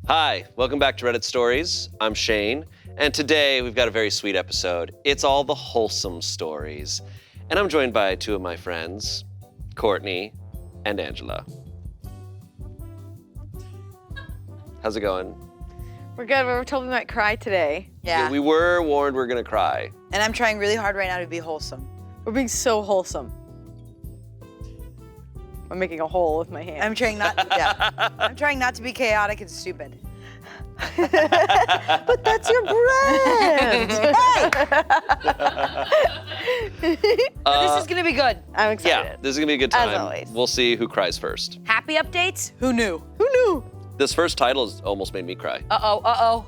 Hi, welcome back to Reddit Stories. I'm Shane, and today we've got a very sweet episode. It's all the wholesome stories. And I'm joined by two of my friends, Courtney and Angela. How's it going? We're good. We were told we might cry today. Yeah. We were warned we're gonna cry. And I'm trying really hard right now to be wholesome. We're being so wholesome. I'm making a hole with my hand. I'm trying not I'm trying not to be chaotic and stupid. But that's your brand. This is gonna be good. I'm excited. Yeah, this is gonna be a good time. As always. We'll see who cries first. Happy updates? Who knew? Who knew? This first title has almost made me cry. Uh-oh, uh-oh.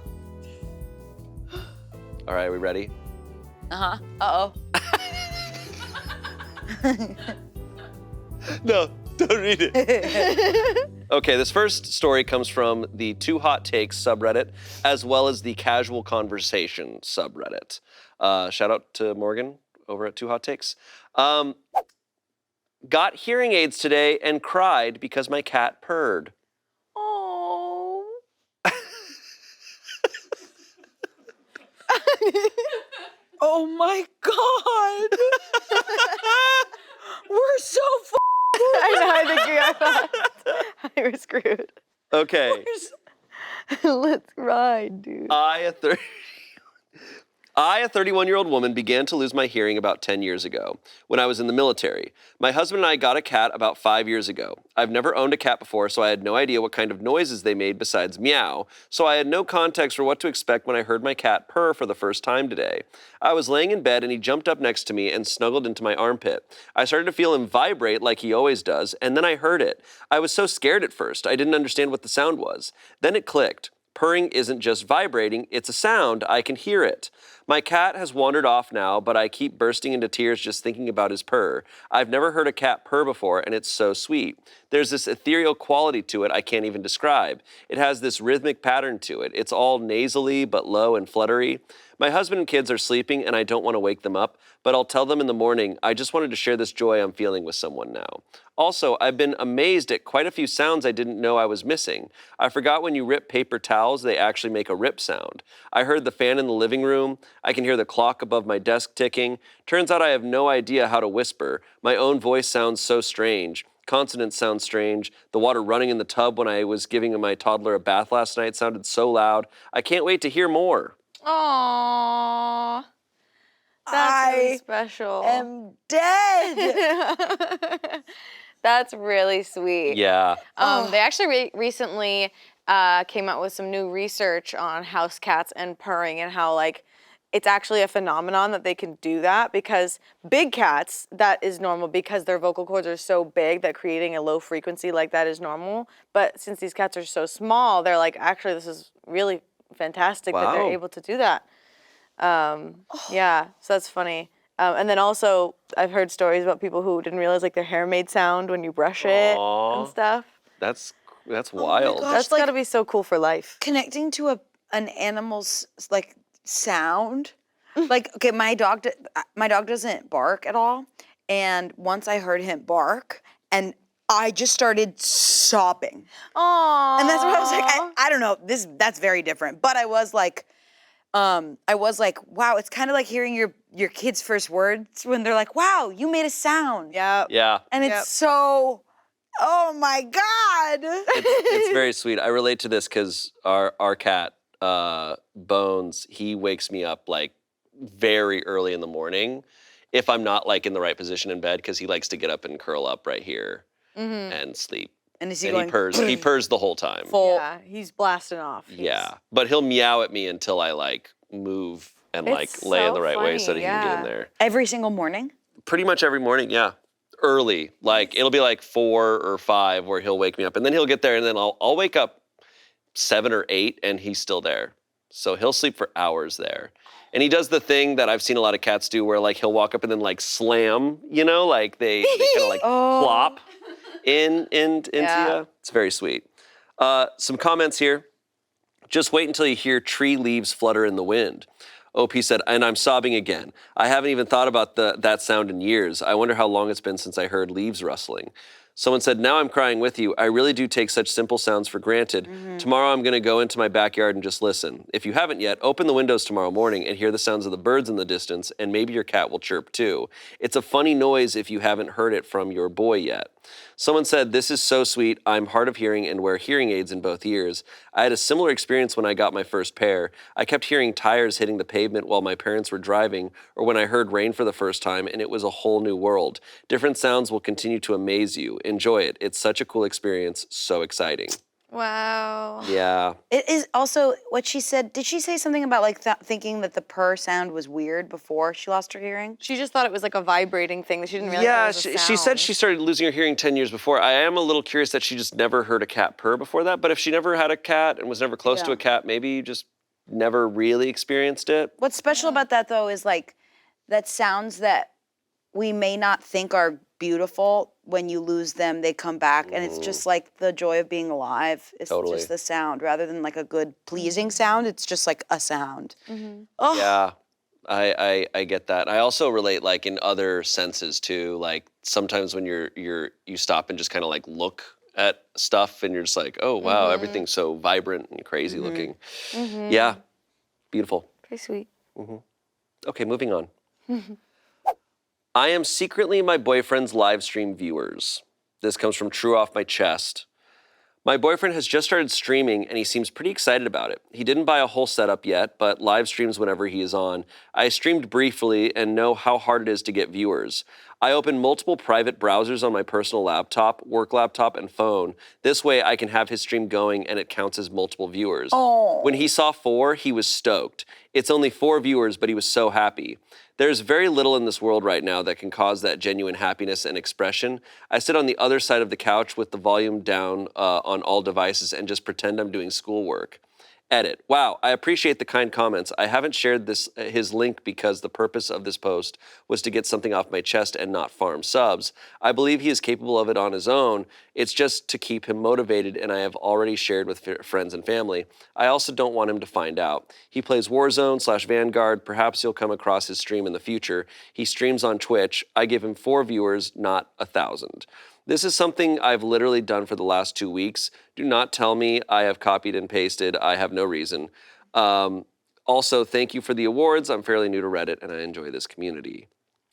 All right, are we ready? Uh-huh, uh-oh. No, don't read it. Okay, this first story comes from the Too Hot Takes subreddit, as well as the Casual Conversation subreddit. Shout out to Morgan over at Too Hot Takes. Got hearing aids today and cried because my cat purred. Oh. Oh my God. We're so I know, I think you were screwed. Okay. Let's ride, dude. I, a 31-year-old woman, began to lose my hearing about 10 years ago when I was in the military. My husband and I got a cat about 5 years ago. I've never owned a cat before, so I had no idea what kind of noises they made besides meow, so I had no context for what to expect when I heard my cat purr for the first time today. I was laying in bed and he jumped up next to me and snuggled into my armpit. I started to feel him vibrate like he always does, and then I heard it. I was so scared at first, I didn't understand what the sound was. Then it clicked. Purring isn't just vibrating, it's a sound. I can hear it. My cat has wandered off now, but I keep bursting into tears just thinking about his purr. I've never heard a cat purr before, and it's so sweet. There's this ethereal quality to it I can't even describe. It has this rhythmic pattern to it. It's all nasally, but low and fluttery. My husband and kids are sleeping, and I don't want to wake them up, but I'll tell them in the morning. I just wanted to share this joy I'm feeling with someone now. Also, I've been amazed at quite a few sounds I didn't know I was missing. I forgot when you rip paper towels, they actually make a rip sound. I heard the fan in the living room. I can hear the clock above my desk ticking. Turns out I have no idea how to whisper. My own voice sounds so strange. Consonants sound strange. The water running in the tub when I was giving my toddler a bath last night sounded so loud. I can't wait to hear more. Aww. That's really special. am dead. That's really sweet. Yeah. They actually recently came out with some new research on house cats and purring and how, like, it's actually a phenomenon that they can do that because big cats, that is normal because their vocal cords are so big that creating a low frequency like that is normal. But since these cats are so small, they're like, actually, this is really fantastic that they're able to do that. Yeah, so that's funny. And then also, I've heard stories about people who didn't realize like their hair made sound when you brush it and stuff. That's wild. gosh. That's like- gotta be so cool for life. Connecting to an animal's like sound. Like, okay, my dog doesn't bark at all. And once I heard him bark and I just started sobbing. Aww. And that's what I was like, I don't know, that's very different. But I was like, wow, it's kind of like hearing your kid's first words when they're like, wow, you made a sound. Yeah. Yeah. And it's so, oh my God. It's very sweet. I relate to this because our cat, Bones, he wakes me up like very early in the morning if I'm not like in the right position in bed because he likes to get up and curl up right here and sleep. And is he And going? he purrs the whole time. Full. Yeah, he's blasting off. Yeah, but he'll meow at me until I like move and like It's lay in so the right way so that funny, he can get in yeah. there. Every single morning? Pretty much every morning, yeah. Early, like it'll be like 4 or 5 where he'll wake me up, and then he'll get there, and then I'll wake up 7 or 8, and he's still there. So he'll sleep for hours there. And he does the thing that I've seen a lot of cats do where like he'll walk up and then like slam, you know, like they kind of like plop into you. It's very sweet. Some comments here. Just wait until you hear tree leaves flutter in the wind. OP said, and I'm sobbing again. I haven't even thought about that sound in years. I wonder how long it's been since I heard leaves rustling. Someone said, now I'm crying with you. I really do take such simple sounds for granted. Tomorrow I'm going to go into my backyard and just listen. If you haven't yet, open the windows tomorrow morning and hear the sounds of the birds in the distance, and maybe your cat will chirp too. It's a funny noise if you haven't heard it from your boy yet. Someone said, this is so sweet. I'm hard of hearing and wear hearing aids in both ears. I had a similar experience when I got my first pair. I kept hearing tires hitting the pavement while my parents were driving, or when I heard rain for the first time, and it was a whole new world. Different sounds will continue to amaze you. Enjoy it. It's such a cool experience. So exciting. Wow. Yeah. It is also what she said. Did she say something about like thinking that the purr sound was weird before she lost her hearing? She just thought it was like a vibrating thing that she didn't realize it was a she said sound. she started losing her hearing 10 years before. I am a little curious that she just never heard a cat purr before that, but if she never had a cat and was never close to a cat, maybe you just never really experienced it. What's special about that though is like that sounds that we may not think are beautiful, when you lose them, they come back, and it's just like the joy of being alive. It's Totally. just the sound, rather than like a good pleasing sound. It's just like a sound. Oh. Yeah, I get that. I also relate like in other senses too. Like sometimes when you stop and just kind of like look at stuff, and you're just like, oh wow, everything's so vibrant and crazy looking. Yeah, beautiful. Pretty sweet. Okay, moving on. I am secretly my boyfriend's live stream viewers. This comes from True Off My Chest. My boyfriend has just started streaming and he seems pretty excited about it. He didn't buy a whole setup yet, but live streams whenever he is on. I streamed briefly and know how hard it is to get viewers. I open multiple private browsers on my personal laptop, work laptop, and phone. This way I can have his stream going and it counts as multiple viewers. Oh. When he saw 4, he was stoked. It's only 4 viewers, but he was so happy. There's very little in this world right now that can cause that genuine happiness and expression. I sit on the other side of the couch with the volume down on all devices and just pretend I'm doing schoolwork. Edit. Wow, I appreciate the kind comments. I haven't shared his link because the purpose of this post was to get something off my chest and not farm subs. I believe he is capable of it on his own. It's just to keep him motivated, and I have already shared with friends and family. I also don't want him to find out. He plays Warzone/Vanguard. Perhaps you'll come across his stream in the future. He streams on Twitch. I give him 4 viewers, not 1,000. This is something I've literally done for the last 2 weeks. Do not tell me I have copied and pasted. I have no reason. Also, thank you for the awards. I'm fairly new to Reddit and I enjoy this community.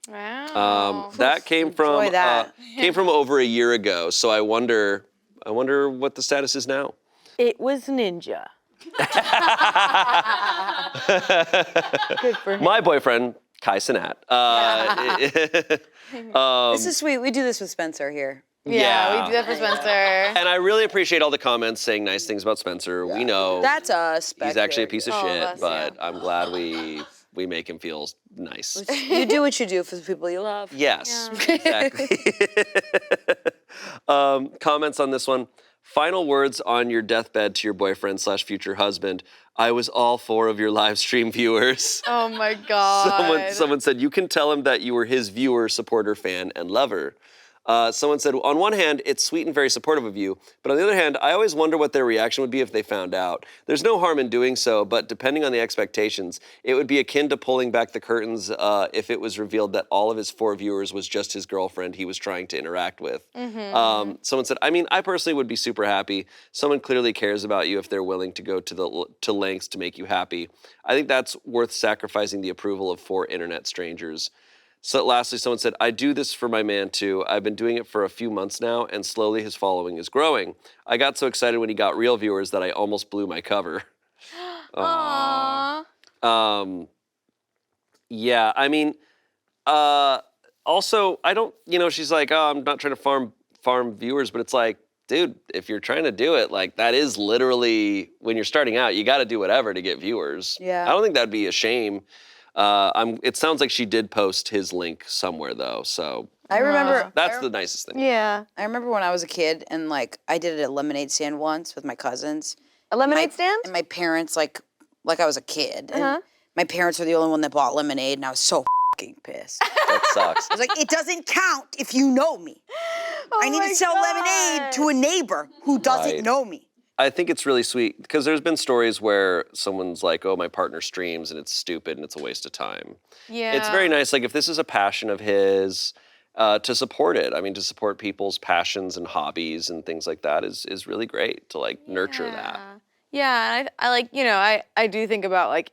Wow. That came from Enjoy that. came from over a year ago. So I wonder what the status is now. It was Ninja. Good for him. My boyfriend, Kai Sinat. This is sweet. We do this with Spencer here. Yeah, we do that for Spencer. And I really appreciate all the comments saying nice things about Spencer. We know That's us. he's actually a piece of shit, us, but I'm glad we make him feel nice. You do what you do for the people you love. Yes, exactly. Comments on this one. Final words on your deathbed to your boyfriend/future husband. I was all 4 of your live stream viewers. Oh my God. Someone said, you can tell him that you were his viewer, supporter, fan, and lover. Someone said, on one hand, it's sweet and very supportive of you, but on the other hand, I always wonder what their reaction would be if they found out. There's no harm in doing so, but depending on the expectations, it would be akin to pulling back the curtains if it was revealed that all of his 4 viewers was just his girlfriend he was trying to interact with. Someone said, I mean, I personally would be super happy. Someone clearly cares about you if they're willing to go to lengths to make you happy. I think that's worth sacrificing the approval of 4 internet strangers. So lastly, someone said, I do this for my man too. I've been doing it for a few months now, and slowly his following is growing. I got so excited when he got real viewers that I almost blew my cover. Aww. Yeah, I mean, also, I don't, she's like, oh, I'm not trying to farm viewers, but it's like, dude, if you're trying to do it, like that is literally, when you're starting out, you got to do whatever to get viewers. Yeah. I don't think that'd be a shame. It sounds like she did post his link somewhere though, so I remember. that's the nicest thing. Yeah. I remember when I was a kid and like I did it at a lemonade stand once with my cousins. A lemonade stand? And my parents like I was a kid. And my parents were the only one that bought lemonade, and I was so fucking pissed. That sucks. I was like, it doesn't count if you know me. I need my to sell lemonade to a neighbor who doesn't Right. know me. I think it's really sweet because there's been stories where someone's like, oh, my partner streams and it's stupid and it's a waste of time. Yeah. It's very nice. Like if this is a passion of his to support it. I mean, to support people's passions and hobbies and things like that is really great to like nurture that. Yeah, and I like, I do think about like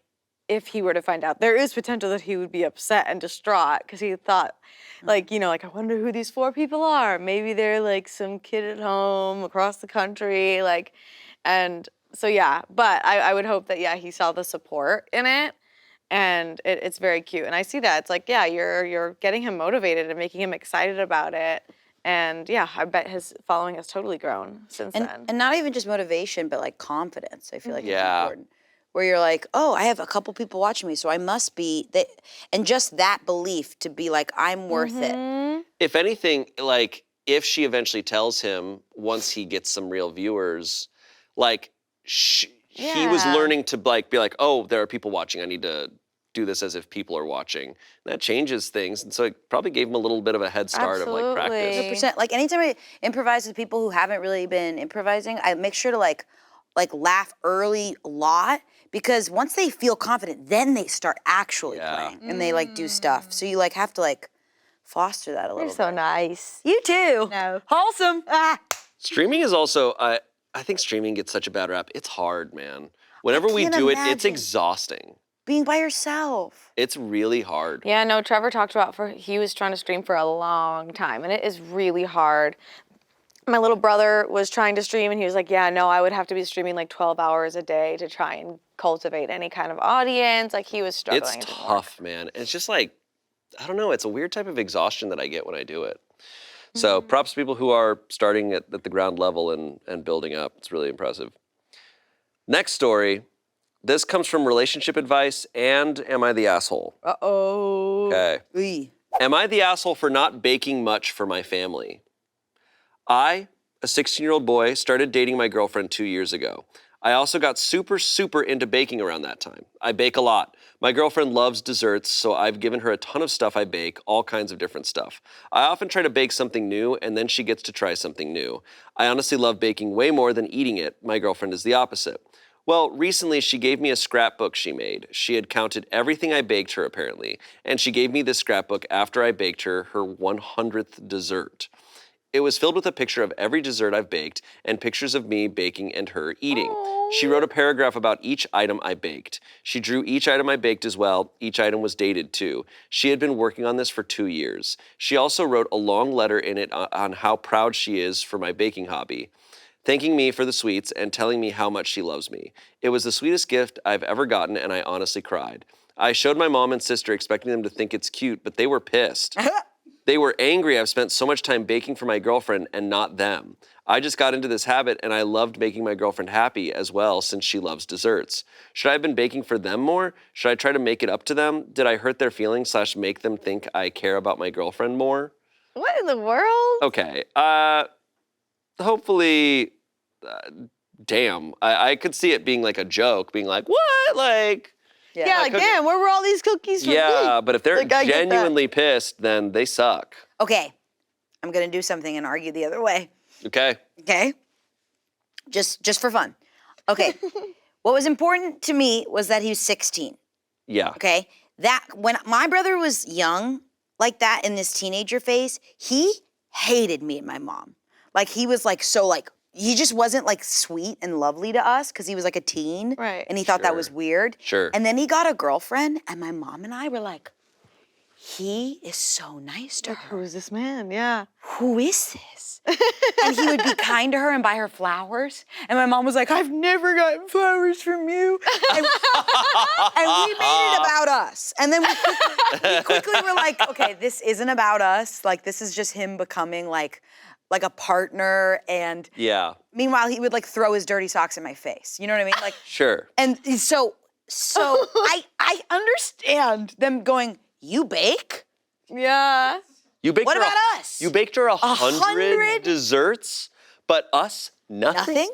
if he were to find out, there is potential that he would be upset and distraught because he thought, like, like, I wonder who these 4 people are. Maybe they're like some kid at home across the country, like, and so yeah. But I would hope that he saw the support in it, and it's very cute. And I see that it's like you're getting him motivated and making him excited about it. And I bet his following has totally grown since then. And not even just motivation, but like confidence. I feel like it's Yeah. important. Where you're like, oh, I have a couple people watching me, so I must be that. And just that belief to be like, I'm worth it. If anything, like if she eventually tells him once he gets some real viewers, like he was learning to like be like, oh, there are people watching. I need to do this as if people are watching. And that changes things. And so it probably gave him a little bit of a head start of like practice. 100%. Like anytime I improvise with people who haven't really been improvising, I make sure to like laugh early a lot, because once they feel confident, then they start actually playing and they like do stuff. So you like have to like foster that a little You're bit. so nice. You too. No. Wholesome. Streaming is also, I think streaming gets such a bad rap. It's hard, man. Whenever we can't do it, it's imagine. exhausting. Being by yourself. It's really hard. Yeah, no, Trevor talked about he was trying to stream for a long time, and it is really hard. My little brother was trying to stream, and he was like, yeah, no, I would have to be streaming like 12 hours a day to try and cultivate any kind of audience. Like, he was struggling. It's tough, man. It's just like, I don't know, it's a weird type of exhaustion that I get when I do it. So props to people who are starting at the ground level and building up. It's really impressive. Next story. This comes from relationship advice and Am I the Asshole? Uh-oh. Okay. Ooh. Am I the asshole for not baking much for my family? I, a 16-year-old boy, started dating my girlfriend 2 years ago. I also got super, super into baking around that time. I bake a lot. My girlfriend loves desserts, so I've given her a ton of stuff I bake, all kinds of different stuff. I often try to bake something new, and then she gets to try something new. I honestly love baking way more than eating it. My girlfriend is the opposite. Well, recently she gave me a scrapbook she made. She had counted everything I baked her, apparently, and she gave me this scrapbook after I baked her 100th dessert. It was filled with a picture of every dessert I've baked and pictures of me baking and her eating. Aww. She wrote a paragraph about each item I baked. She drew each item I baked as well. Each item was dated too. She had been working on this for 2 years. She also wrote a long letter in it on how proud she is for my baking hobby, thanking me for the sweets and telling me how much she loves me. It was the sweetest gift I've ever gotten, and I honestly cried. I showed my mom and sister expecting them to think it's cute, but they were pissed. They were angry I've spent so much time baking for my girlfriend and not them. I just got into this habit and I loved making my girlfriend happy as well since she loves desserts. Should I have been baking for them more? Should I try to make it up to them? Did I hurt their feelings / make them think I care about my girlfriend more? What in the world? Okay, hopefully, damn. I could see it being like a joke, being like, what? Like... Yeah, like, damn, where were all these cookies from Yeah, me? but if they're Like, I get that. genuinely pissed, then they suck. Okay, I'm gonna do something and argue the other way. Okay. Okay? Just for fun. Okay. What was important to me was that he was 16. Yeah. Okay? That when my brother was young, like that in this teenager phase, he hated me and my mom. Like he was like so like he just wasn't like sweet and lovely to us because he was like a teen. Right. And he thought that was weird. Sure. And then he got a girlfriend, and my mom and I were like, he is so nice to her. Who's this man? Yeah. Who is this? And he would be kind to her and buy her flowers. And my mom was like, I've never gotten flowers from you. And we made it about us. And then we quickly were like, okay, this isn't about us. Like, this is just him becoming like a partner. And Yeah. meanwhile, he would like throw his dirty socks in my face. You know what I mean? Like, Sure. and so I understand them going, you bake? Yeah. You baked What her about us? You baked her 100 100? desserts, but us nothing? Nothing?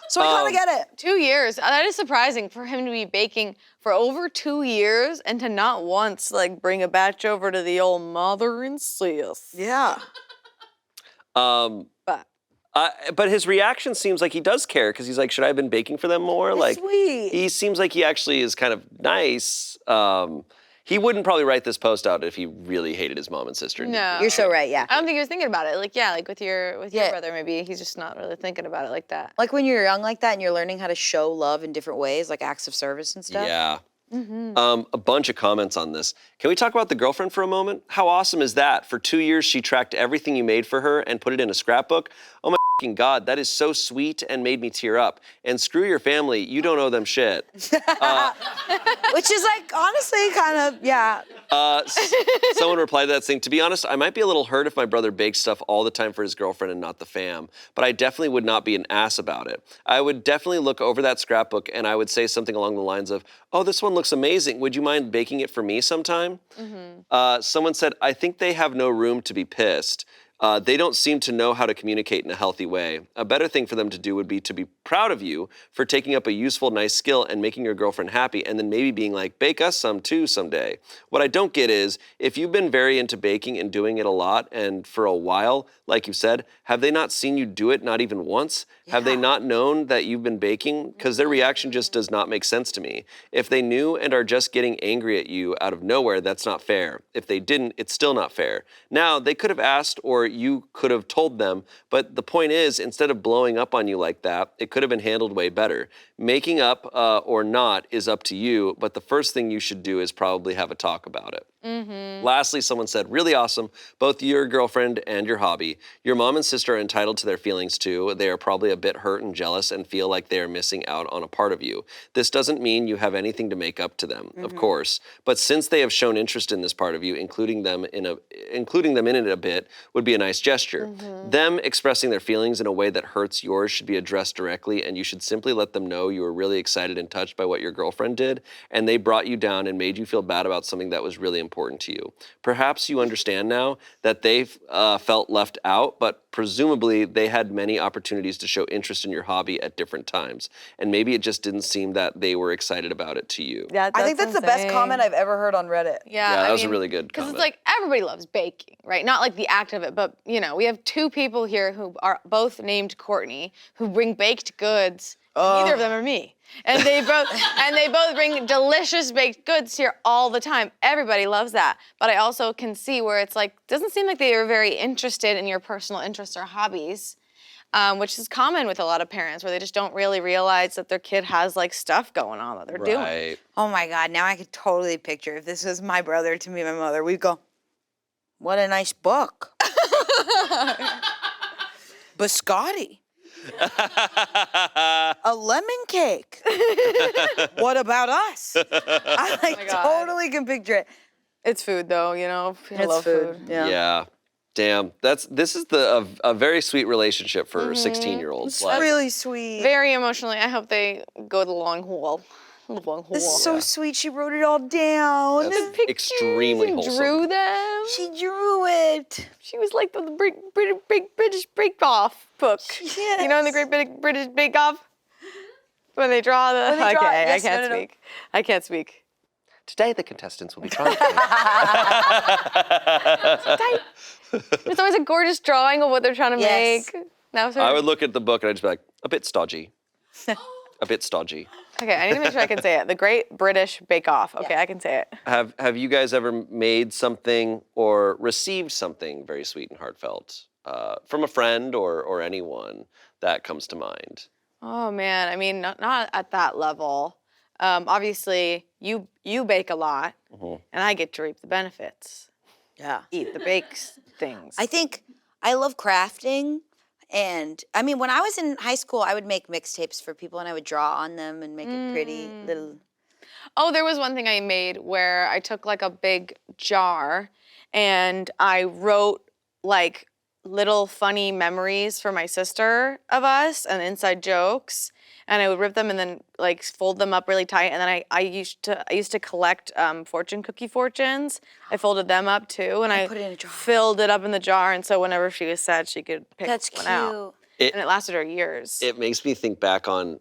So I kind of get it. 2 years. That is surprising for him to be baking for over 2 years and to not once like bring a batch over to the old mother and sis. Yeah. But his reaction seems like he does care because he's like, should I have been baking for them more? Like, sweet. he seems like he actually is kind of nice. He wouldn't probably write this post out if he really hated his mom and sister. No. You're so right, yeah. I don't think he was thinking about it. Like, yeah, like with your Yeah. brother, maybe he's just not really thinking about it like that. Like when you're young like that and you're learning how to show love in different ways, like acts of service and stuff. Yeah. A bunch of comments on this. Can we talk about the girlfriend for a moment? How awesome is that? For 2 years, she tracked everything you made for her and put it in a scrapbook. Oh my fucking God, that is so sweet and made me tear up. And screw your family, you don't owe them shit. Which is like, honestly, kind of, yeah. Someone replied to that saying, to be honest, I might be a little hurt if my brother bakes stuff all the time for his girlfriend and not the fam, but I definitely would not be an ass about it. I would definitely look over that scrapbook and I would say something along the lines of, oh, this one looks amazing. Would you mind baking it for me sometime? Someone said, I think they have no room to be pissed. They don't seem to know how to communicate in a healthy way. A better thing for them to do would be to be proud of you for taking up a useful, nice skill and making your girlfriend happy, and then maybe being like, bake us some too someday. What I don't get is, if you've been very into baking and doing it a lot and for a while, like you said, have they not seen you do it not even once? Have they not known that you've been baking? Because their reaction just does not make sense to me. If they knew and are just getting angry at you out of nowhere, that's not fair. If they didn't, it's still not fair. Now, they could have asked or you could have told them, but the point is, instead of blowing up on you like that, it could have been handled way better. Making up or not is up to you, but the first thing you should do is probably have a talk about it. Lastly, someone said, really awesome, both your girlfriend and your hobby. Your mom and sister are entitled to their feelings too. They are probably a bit hurt and jealous and feel like they are missing out on a part of you. This doesn't mean you have anything to make up to them, of course, but since they have shown interest in this part of you, including them in it a bit would be a nice gesture. Them expressing their feelings in a way that hurts yours should be addressed directly, and you should simply let them know you were really excited and touched by what your girlfriend did, and they brought you down and made you feel bad about something that was really important to you. Perhaps you understand now that they felt left out, but presumably they had many opportunities to show interest in your hobby at different times, and maybe it just didn't seem that they were excited about it to you. Yeah, I think that's the best comment I've ever heard on Reddit. Yeah, that was a really good Because comment. it's like everybody loves baking, right? Not like the act of it, but you know, we have two people here who are both named Courtney who bring baked goods. Neither of them are me, and they both bring delicious baked goods here all the time. Everybody loves that, but I also can see where it's like doesn't seem like they are very interested in your personal interests or hobbies. Which is common with a lot of parents, where they just don't really realize that their kid has like stuff going on that they're doing. Oh my God, now I could totally picture if this was my brother to me and my mother, we'd go, what a nice book. Biscotti. A lemon cake. What about us? I like totally can picture it. It's food though, you know. I love food. Yeah. Damn, this is a very sweet relationship for 16-year-olds. It's really sweet. Very emotionally. I hope they go the long haul. This is so sweet. She wrote it all down. That's extremely wholesome. Drew them. She drew it. She was like the Big British Bake Off book. Yes. You know, in the Great British Bake Off, when they draw the. They draw- okay, yes, I can't no. speak. I can't speak. Today, the contestants will be trying It's always a gorgeous drawing of what they're trying to Yes. make. Now, I would look at the book and I'd just be like, a bit stodgy. A bit stodgy. Okay, I need to make sure I can say it. The Great British Bake Off. Okay, I can say it. Have you guys ever made something or received something very sweet and heartfelt from a friend or anyone that comes to mind? Oh man, I mean, not at that level. Obviously, you bake a lot, and I get to reap the benefits. Yeah. Eat the baked things. I think I love crafting. And I mean, when I was in high school, I would make mixtapes for people and I would draw on them and make it pretty little. Oh, there was one thing I made where I took like a big jar and I wrote like little funny memories for my sister of us and inside jokes. And I would rip them and then like fold them up really tight. And then I used to collect fortune cookie fortunes. I folded them up too, and I put it in a jar. filled it up in the jar. And so whenever she was sad, she could pick That's one cute. out. And it lasted her years. It makes me think back on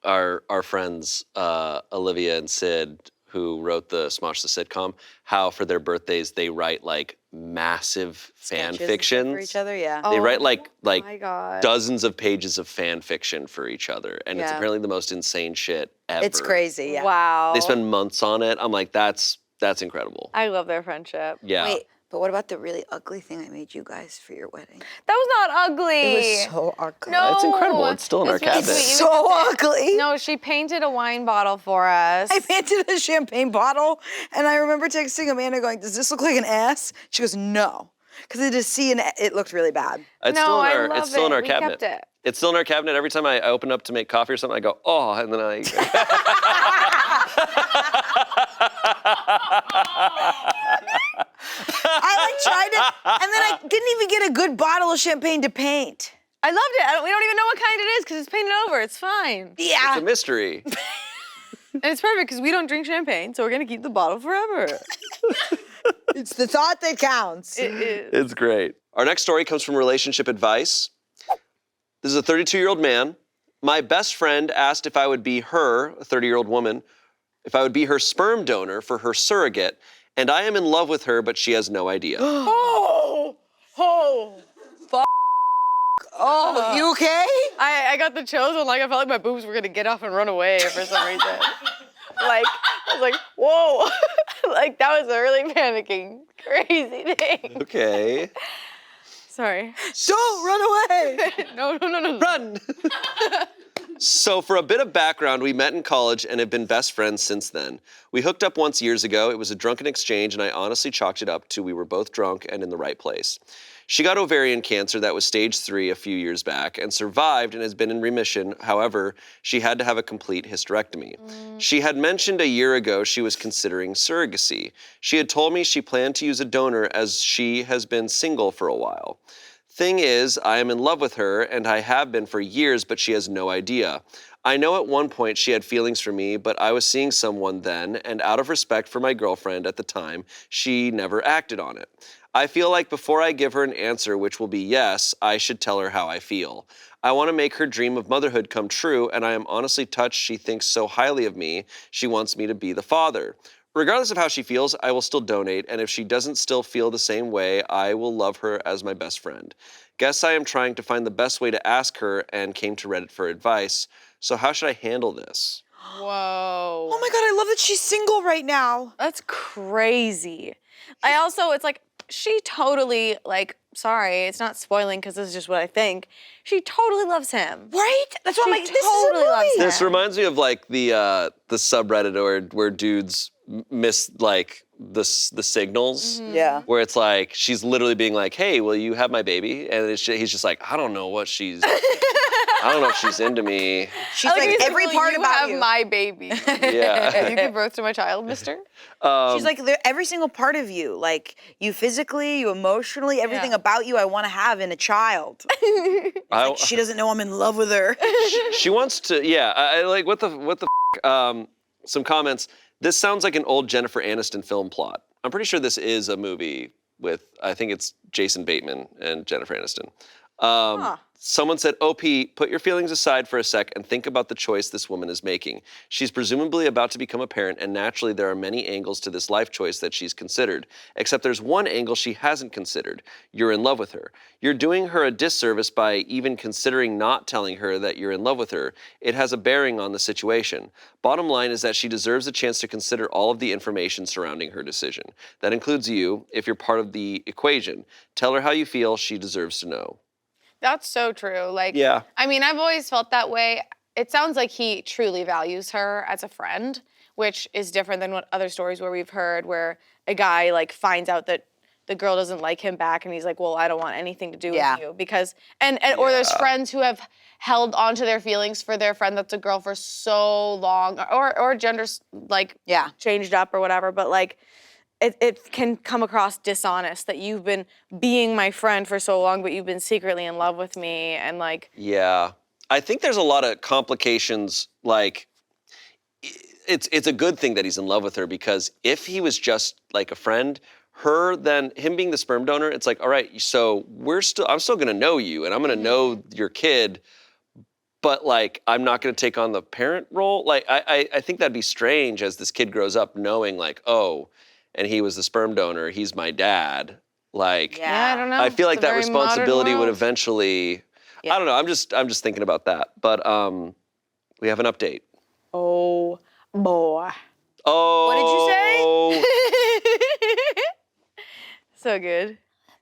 our friends Olivia and Sid, who wrote the Smosh the sitcom, how for their birthdays they write like massive fan Sketches fictions for each other, yeah. They write like my God. dozens of pages of fan fiction for each other, and it's Yeah. apparently the most insane shit ever. It's crazy, yeah. Wow. They spend months on it. I'm like, that's That's incredible. I love their friendship. Yeah. Wait, but what about the really ugly thing I made you guys for your wedding? That was not ugly. It was so ugly. No. It's incredible. It's still in our really cabinet. sweet. It's You so kept it. ugly. No, she painted a wine bottle for us. I painted a champagne bottle, and I remember texting Amanda going, does this look like an ass? She goes, no. Because I just see, it looked really bad. It's No, still in I our, love it's still in it. our We cabinet. kept it. It's still in our cabinet. Every time I open up to make coffee or something, I go, oh, and then I. I tried it, and then I didn't even get a good bottle of champagne to paint. I loved it. We don't even know what kind it is because it's painted over. It's fine. Yeah. It's a mystery. And it's perfect because we don't drink champagne, so we're going to keep the bottle forever. It's the thought that counts. It is. It's great. Our next story comes from Relationship Advice. This is a 32-year-old man. My best friend asked if I would be her, a 30-year-old woman, if I would be her sperm donor for her surrogate, and I am in love with her, but she has no idea. Oh, you okay? I got the chills and like I felt like my boobs were gonna get off and run away for some reason. Like I was like, whoa, like that was a really panicking, crazy thing. Okay. Sorry. Don't run away. No. Run! So for a bit of background, we met in college and have been best friends since then. We hooked up once years ago. It was a drunken exchange, and I honestly chalked it up to we were both drunk and in the right place. She got ovarian cancer that was stage 3 a few years back and survived and has been in remission. However, she had to have a complete hysterectomy. She had mentioned a year ago she was considering surrogacy. She had told me she planned to use a donor as she has been single for a while. Thing is, I am in love with her, and I have been for years, but she has no idea. I know at one point she had feelings for me, but I was seeing someone then, and out of respect for my girlfriend at the time, she never acted on it. I feel like before I give her an answer, which will be yes, I should tell her how I feel. I want to make her dream of motherhood come true, and I am honestly touched she thinks so highly of me, she wants me to be the father. Regardless of how she feels, I will still donate, and if she doesn't still feel the same way, I will love her as my best friend. Guess I am trying to find the best way to ask her and came to Reddit for advice. So how should I handle this? Whoa. Oh my God, I love that she's single right now. That's crazy. It's like, she totally, like, sorry, it's not spoiling because this is just what I think. She totally loves him. Right? That's what I'm like, this totally is a loves movie. him. This reminds me of like the subreddit where dudes miss like the signals. Yeah. Where it's like she's literally being like, "Hey, will you have my baby?" And he's just like, "I don't know what she's. I don't know if she's into me." She's like, every part you about have you. my baby. Yeah. You give birth to my child, mister? She's like, every single part of you, like you physically, you emotionally, everything Yeah. about you I want to have in a child. She doesn't know I'm in love with her. She wants to. Yeah. I like what the. Some comments. This sounds like an old Jennifer Aniston film plot. I'm pretty sure this is a movie with, I think it's Jason Bateman and Jennifer Aniston. Someone said, OP, put your feelings aside for a sec and think about the choice this woman is making. She's presumably about to become a parent, and naturally there are many angles to this life choice that she's considered. Except there's one angle she hasn't considered. You're in love with her. You're doing her a disservice by even considering not telling her that you're in love with her. It has a bearing on the situation. Bottom line is that she deserves a chance to consider all of the information surrounding her decision. That includes you, if you're part of the equation. Tell her how you feel. She deserves to know. That's so true. Like, Yeah. I mean, I've always felt that way. It sounds like he truly values her as a friend, which is different than what other stories where we've heard where a guy like finds out that the girl doesn't like him back and he's like, well, I don't want anything to do with you because, or there's friends who have held onto their feelings for their friend that's a girl for so long or gender's like changed up or whatever, but like, it can come across dishonest that you've been being my friend for so long, but you've been secretly in love with me and like. Yeah. I think there's a lot of complications. Like, it's a good thing that he's in love with her because if he was just like a friend, then him being the sperm donor, it's like, all right, so I'm still gonna know you and I'm gonna know your kid, but like, I'm not gonna take on the parent role. Like, I think that'd be strange as this kid grows up knowing like, oh, and he was the sperm donor, he's my dad. Like, I don't know. I feel like It's a that very modern responsibility would world. eventually, I don't know, I'm just thinking about that. But we have an update. Oh boy. Oh. What did you say? So good.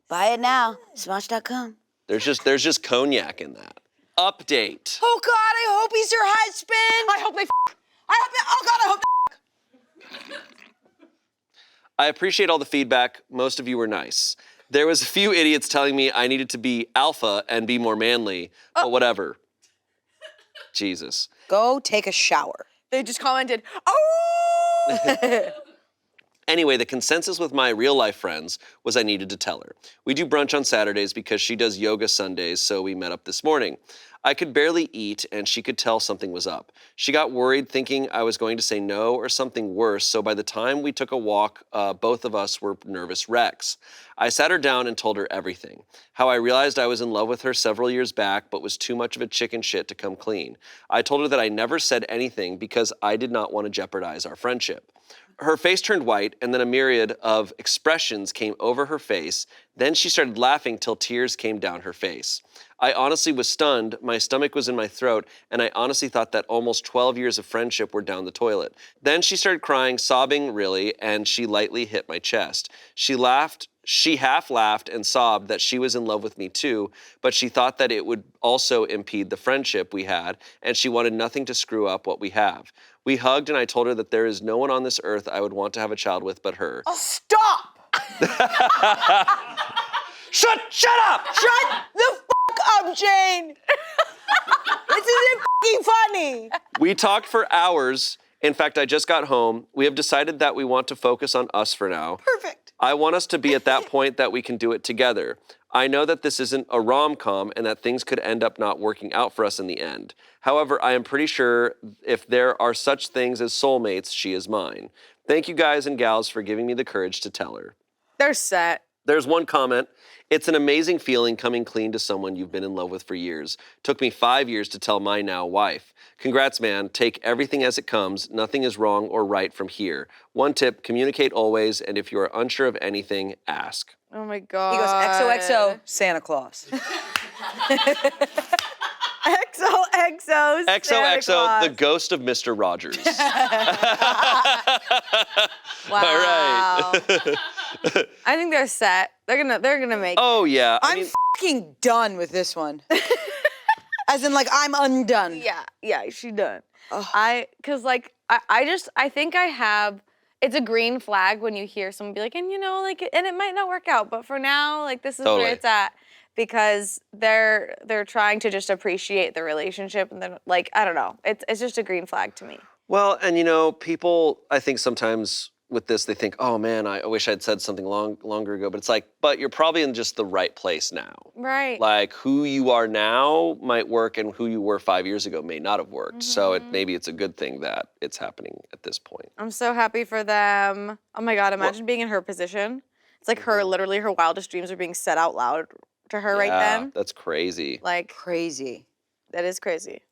Buy it now. Smosh.com. There's just cognac in that. Update. Oh God, I hope he's your husband. I hope they I hope I appreciate all the feedback. Most of you were nice. There was a few idiots telling me I needed to be alpha and be more manly, but whatever. Jesus. Go take a shower. They just commented, oh! Anyway, the consensus with my real life friends was I needed to tell her. We do brunch on Saturdays because she does yoga Sundays, so we met up this morning. I could barely eat, and she could tell something was up. She got worried thinking I was going to say no or something worse, so by the time we took a walk, both of us were nervous wrecks. I sat her down and told her everything. How I realized I was in love with her several years back, but was too much of a chicken shit to come clean. I told her that I never said anything because I did not want to jeopardize our friendship. Her face turned white, and then a myriad of expressions came over her face. Then she started laughing till tears came down her face. I honestly was stunned, my stomach was in my throat, and I honestly thought that almost 12 years of friendship were down the toilet. Then she started crying, sobbing really, and she lightly hit my chest. She half laughed and sobbed that she was in love with me too, but she thought that it would also impede the friendship we had, and she wanted nothing to screw up what we have. We hugged, and I told her that there is no one on this earth I would want to have a child with but her. Oh, stop! Shut up! Shut the fuck up, Jane! This isn't fucking funny. We talked for hours. In fact, I just got home. We have decided that we want to focus on us for now. Perfect. I want us to be at that point that we can do it together. I know that this isn't a rom-com and that things could end up not working out for us in the end. However, I am pretty sure if there are such things as soulmates, she is mine. Thank you guys and gals for giving me the courage to tell her. They're set. There's one comment. It's an amazing feeling coming clean to someone you've been in love with for years. Took me 5 years to tell my now wife. Congrats, man. Take everything as it comes. Nothing is wrong or right from here. One tip, communicate always, and if you are unsure of anything, ask. Oh my God. He goes, XOXO, Santa Claus. XOXO, Santa XOXO, Claus. the ghost of Mr. Rogers. Wow. All right. I think they're set. They're gonna make. Oh, yeah. I'm fucking done with this one. As in, like, I'm undone. Yeah, she done. I think I have. It's a green flag when you hear someone be like, and and it might not work out, but for now, like, this is where it's at, because they're trying to just appreciate the relationship, and then, like, I don't know, it's just a green flag to me. Well, and people, I think sometimes with this, they think, oh man, I wish I'd said something longer ago, but it's like, but you're probably in just the right place now. Right. Like, who you are now might work, and who you were 5 years ago may not have worked. So maybe it's a good thing that it's happening at this point. I'm so happy for them. Oh my God, imagine being in her position. It's like literally her wildest dreams are being said out loud to her right then. That's crazy. Like, Crazy. that is crazy.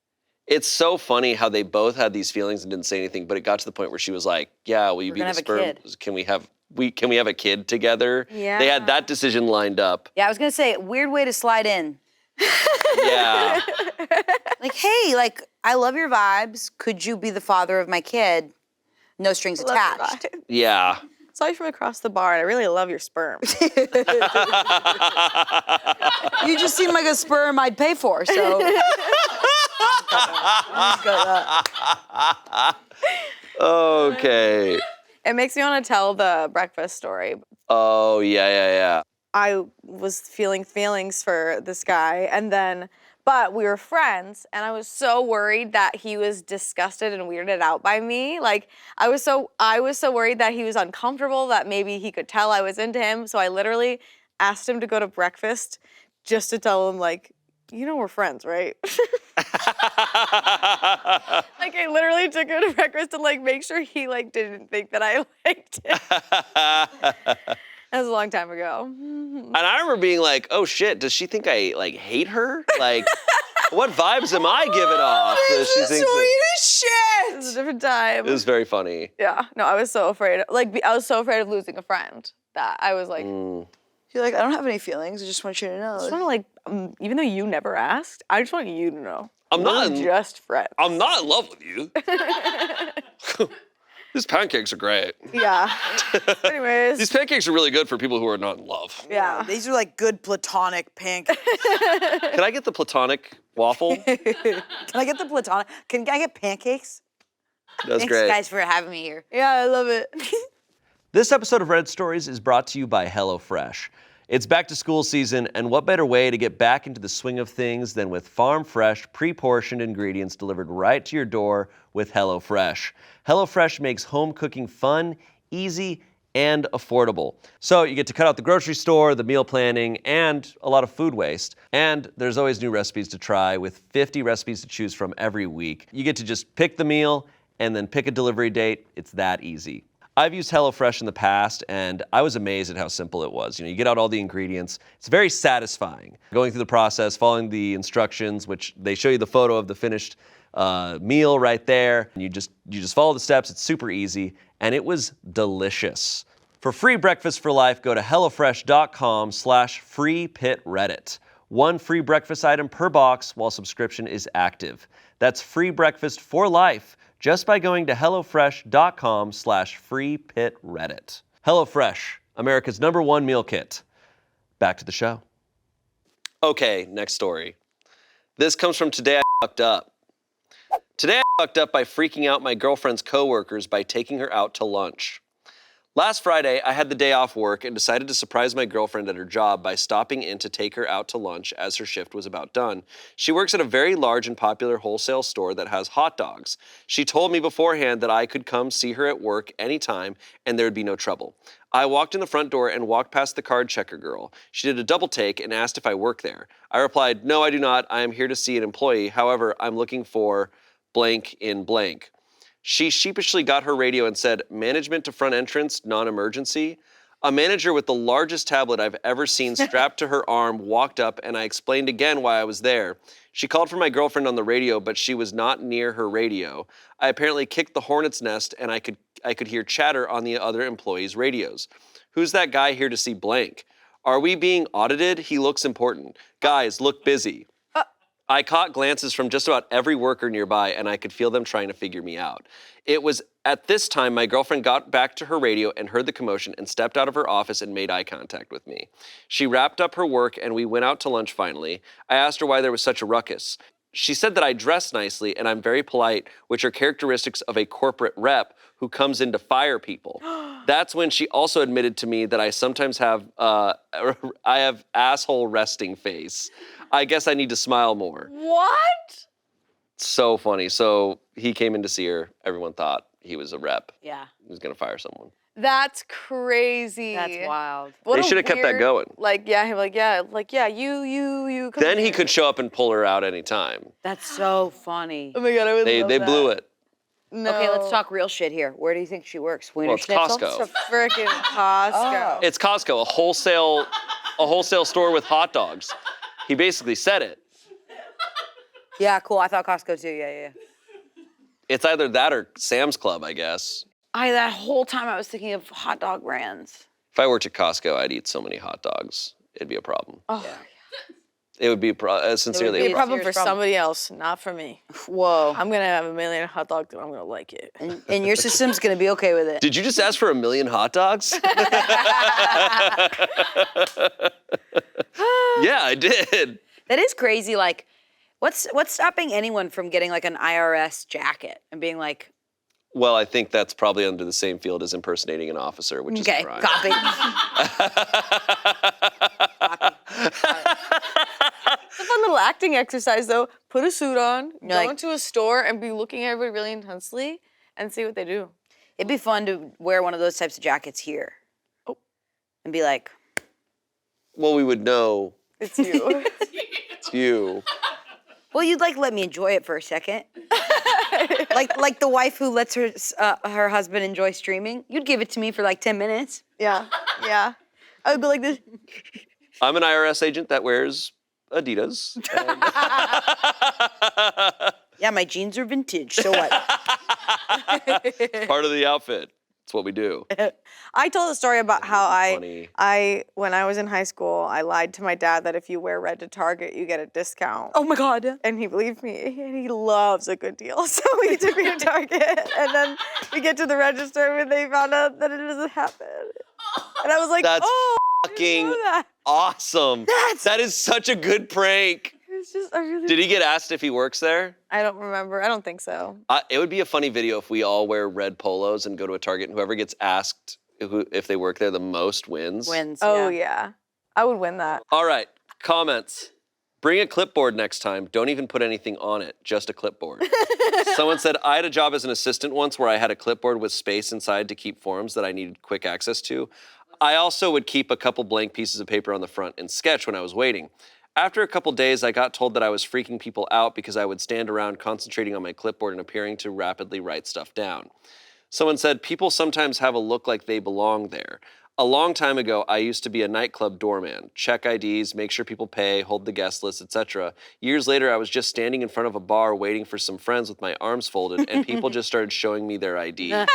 It's so funny how they both had these feelings and didn't say anything, but it got to the point where she was like, yeah, will you be the sperm? Can we have a kid together? Yeah. They had that decision lined up. Yeah, I was gonna say, weird way to slide in. Yeah. Like, hey, like, I love your vibes. Could you be the father of my kid? No strings attached. Yeah. Saw you from across the bar, and I really love your sperm. You just seem like a sperm I'd pay for, so. Okay. It makes me want to tell the breakfast story. Oh, yeah. I was feeling feelings for this guy, but we were friends, and I was so worried that he was disgusted and weirded out by me. Like, I was so worried that he was uncomfortable, that maybe he could tell I was into him. So I literally asked him to go to breakfast just to tell him, like, we're friends, right? Like, I literally took him to breakfast to, like, make sure he, like, didn't think that I liked him. That was a long time ago. And I remember being like, oh shit, does she think I like hate her? Like, what vibes am I giving off? This is sweet as shit. It was a different time. It was very funny. Yeah, no, I was so afraid. I was so afraid of losing a friend that I was like, You're like, I don't have any feelings. I just want you to know. I just want to, like, even though you never asked, I just want you to know. We're just friends. I'm not in love with you. These pancakes are great. Yeah. Anyways. These pancakes are really good for people who are not in love. Yeah. These are like good platonic pancakes. Can I get the platonic waffle? Can I get the platonic? Can I get pancakes? That's Thanks, great. guys, for having me here. Yeah, I love it. This episode of Red Stories is brought to you by HelloFresh. It's back to school season, and what better way to get back into the swing of things than with farm-fresh, pre-portioned ingredients delivered right to your door with HelloFresh. HelloFresh makes home cooking fun, easy, and affordable. So you get to cut out the grocery store, the meal planning, and a lot of food waste. And there's always new recipes to try with 50 recipes to choose from every week. You get to just pick the meal and then pick a delivery date. It's that easy. I've used HelloFresh in the past, and I was amazed at how simple it was. You get out all the ingredients. It's very satisfying. Going through the process, following the instructions, which they show you the photo of the finished meal right there. And you just follow the steps. It's super easy, and it was delicious. For free breakfast for life, go to hellofresh.com/freepitreddit. One free breakfast item per box while subscription is active. That's free breakfast for life just by going to hellofresh.com/freepitreddit. HelloFresh, America's #1 meal kit. Back to the show. Okay, next story. This comes from Today I Fucked Up. Today I fucked up by freaking out my girlfriend's coworkers by taking her out to lunch. Last Friday, I had the day off work and decided to surprise my girlfriend at her job by stopping in to take her out to lunch as her shift was about done. She works at a very large and popular wholesale store that has hot dogs. She told me beforehand that I could come see her at work anytime and there would be no trouble. I walked in the front door and walked past the card checker girl. She did a double take and asked if I work there. I replied, "No, I do not. I am here to see an employee. However, I'm looking for blank in blank." She sheepishly got her radio and said, "Management to front entrance, non-emergency." A manager with the largest tablet I've ever seen strapped to her arm walked up, and I explained again why I was there. She called for my girlfriend on the radio, but she was not near her radio. I apparently kicked the hornet's nest, and I could hear chatter on the other employees' radios. "Who's that guy here to see blank? Are we being audited? He looks important. Guys, look busy." I caught glances from just about every worker nearby, and I could feel them trying to figure me out. It was at this time my girlfriend got back to her radio and heard the commotion and stepped out of her office and made eye contact with me. She wrapped up her work and we went out to lunch finally. I asked her why there was such a ruckus. She said that I dress nicely and I'm very polite, which are characteristics of a corporate rep who comes in to fire people. That's when she also admitted to me that I sometimes have asshole resting face. I guess I need to smile more. What? So funny. So he came in to see her. Everyone thought he was a rep. Yeah. He was gonna fire someone. That's crazy. That's wild. What They a should have kept that weird- going. You. Come Then he here. could show up and pull her out anytime. That's so funny. Oh my God, I would love They that. blew it. No. Okay, let's talk real shit here. Where do you think she works? Wiener Well, it's Schnitzel? Costco. It's a freaking Costco. It's Costco, a wholesale store with hot dogs. He basically said it. Yeah, cool. I thought Costco too. Yeah. It's either that or Sam's Club, I guess. That whole time I was thinking of hot dog brands. If I worked at Costco, I'd eat so many hot dogs. It'd be a problem. Oh, It would be sincerely be a a problem. problem for serious problem. somebody else, not for me. Whoa. I'm gonna have a million hot dogs and I'm gonna like it. And your system's gonna be okay with it. Did you just ask for 1,000,000 hot dogs? Yeah, I did. That is crazy. Like, what's stopping anyone from getting like an IRS jacket and being like, Well, I think that's probably under the same field as impersonating an officer, which is a okay, crime. copy. It's a fun little acting exercise though. Put a suit on, go like- into a store and be looking at everybody really intensely and see what they do. It'd be fun to wear one of those types of jackets here. Oh. And be like, Well, we would know It's you. it's you. well, you'd like let me enjoy it for a second. like the wife who lets her husband enjoy streaming. You'd give it to me for like 10 minutes. Yeah. I would be like this. I'm an IRS agent that wears Adidas. Yeah, my jeans are vintage. So what? It's part of the outfit. It's what we do. I told a story about how Funny. when I was in high school, I lied to my dad that if you wear red to Target, you get a discount. Oh my God. And he believed me, and he loves a good deal. So he took me to Target, and then we get to the register, and they found out that it doesn't happen. And I was like, That's oh, fucking that. awesome. That is such a good prank. It's just, I really. Did he get asked if he works there? I don't remember. I don't think so. It would be a funny video if we all wear red polos and go to a Target and whoever gets asked if they work there the most wins. Oh, yeah. I would win that. All right, comments. Bring a clipboard next time. Don't even put anything on it, just a clipboard. Someone said, I had a job as an assistant once where I had a clipboard with space inside to keep forms that I needed quick access to. I also would keep a couple blank pieces of paper on the front and sketch when I was waiting. After a couple days, I got told that I was freaking people out because I would stand around concentrating on my clipboard and appearing to rapidly write stuff down. Someone said, people sometimes have a look like they belong there. A long time ago, I used to be a nightclub doorman. Check IDs, make sure people pay, hold the guest list, etc. Years later, I was just standing in front of a bar waiting for some friends with my arms folded, and people just started showing me their ID. I've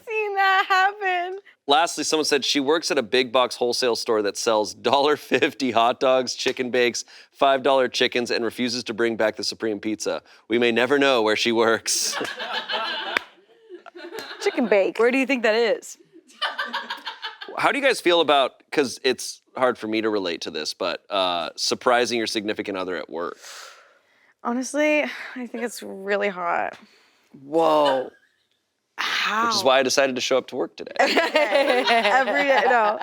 seen that happen. Lastly, someone said she works at a big box wholesale store that sells $1.50 hot dogs, chicken bakes, $5 chickens, and refuses to bring back the Supreme Pizza. We may never know where she works. Chicken bake. Where do you think that is? How do you guys feel about, because it's hard for me to relate to this, but surprising your significant other at work? Honestly, I think it's really hot. Whoa. How? Which is why I decided to show up to work today. Every day. No,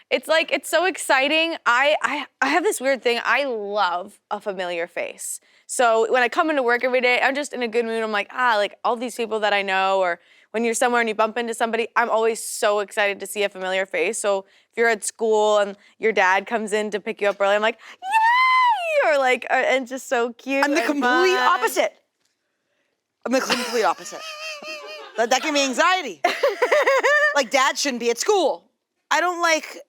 it's like, it's so exciting. I have this weird thing. I love a familiar face. So when I come into work every day, I'm just in a good mood. I'm like, like all these people that I know, or when you're somewhere and you bump into somebody, I'm always so excited to see a familiar face. So if you're at school and your dad comes in to pick you up early, I'm like, yay! Or like, and just so cute. I'm the and complete fun. opposite. I'm the complete opposite. That gave me anxiety. Like, dad shouldn't be at school. I don't like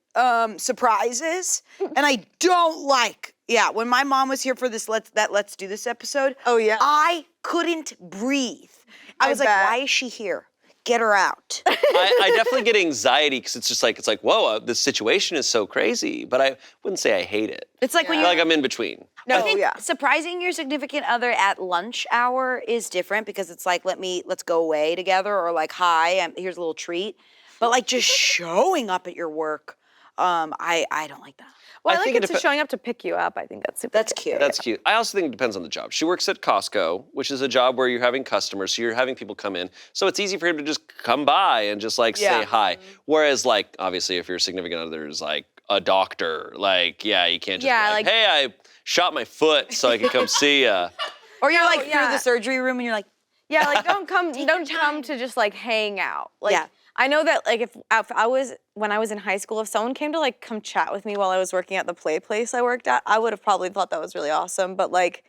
surprises, and I don't like, when my mom was here for this Let's Do This episode, Oh, yeah. I couldn't breathe. I was like, bet. why is she here? Get her out. I definitely get anxiety because it's like, whoa, this situation is so crazy. But I wouldn't say I hate it. It's like when I you feel like I'm in between. I think surprising your significant other at lunch hour is different because it's like, let's go away together, or like, hi, here's a little treat. But like just showing up at your work, I don't like that. Well, I I like think it showing up to pick you up. I think that's super That's cute. cute. That's cute. I also think it depends on the job. She works at Costco, which is a job where you're having customers, so you're having people come in. So it's easy for him to just come by and just like say hi. Whereas like, obviously, if your significant other is like a doctor, like, you can't just be like, hey, I shot my foot so I can come see ya. Or you're like through the surgery room and you're like, like don't come to just like hang out. Like I know that like if when I was in high school, if someone came to like come chat with me while I was working at the play place I worked at, I would have probably thought that was really awesome. But like,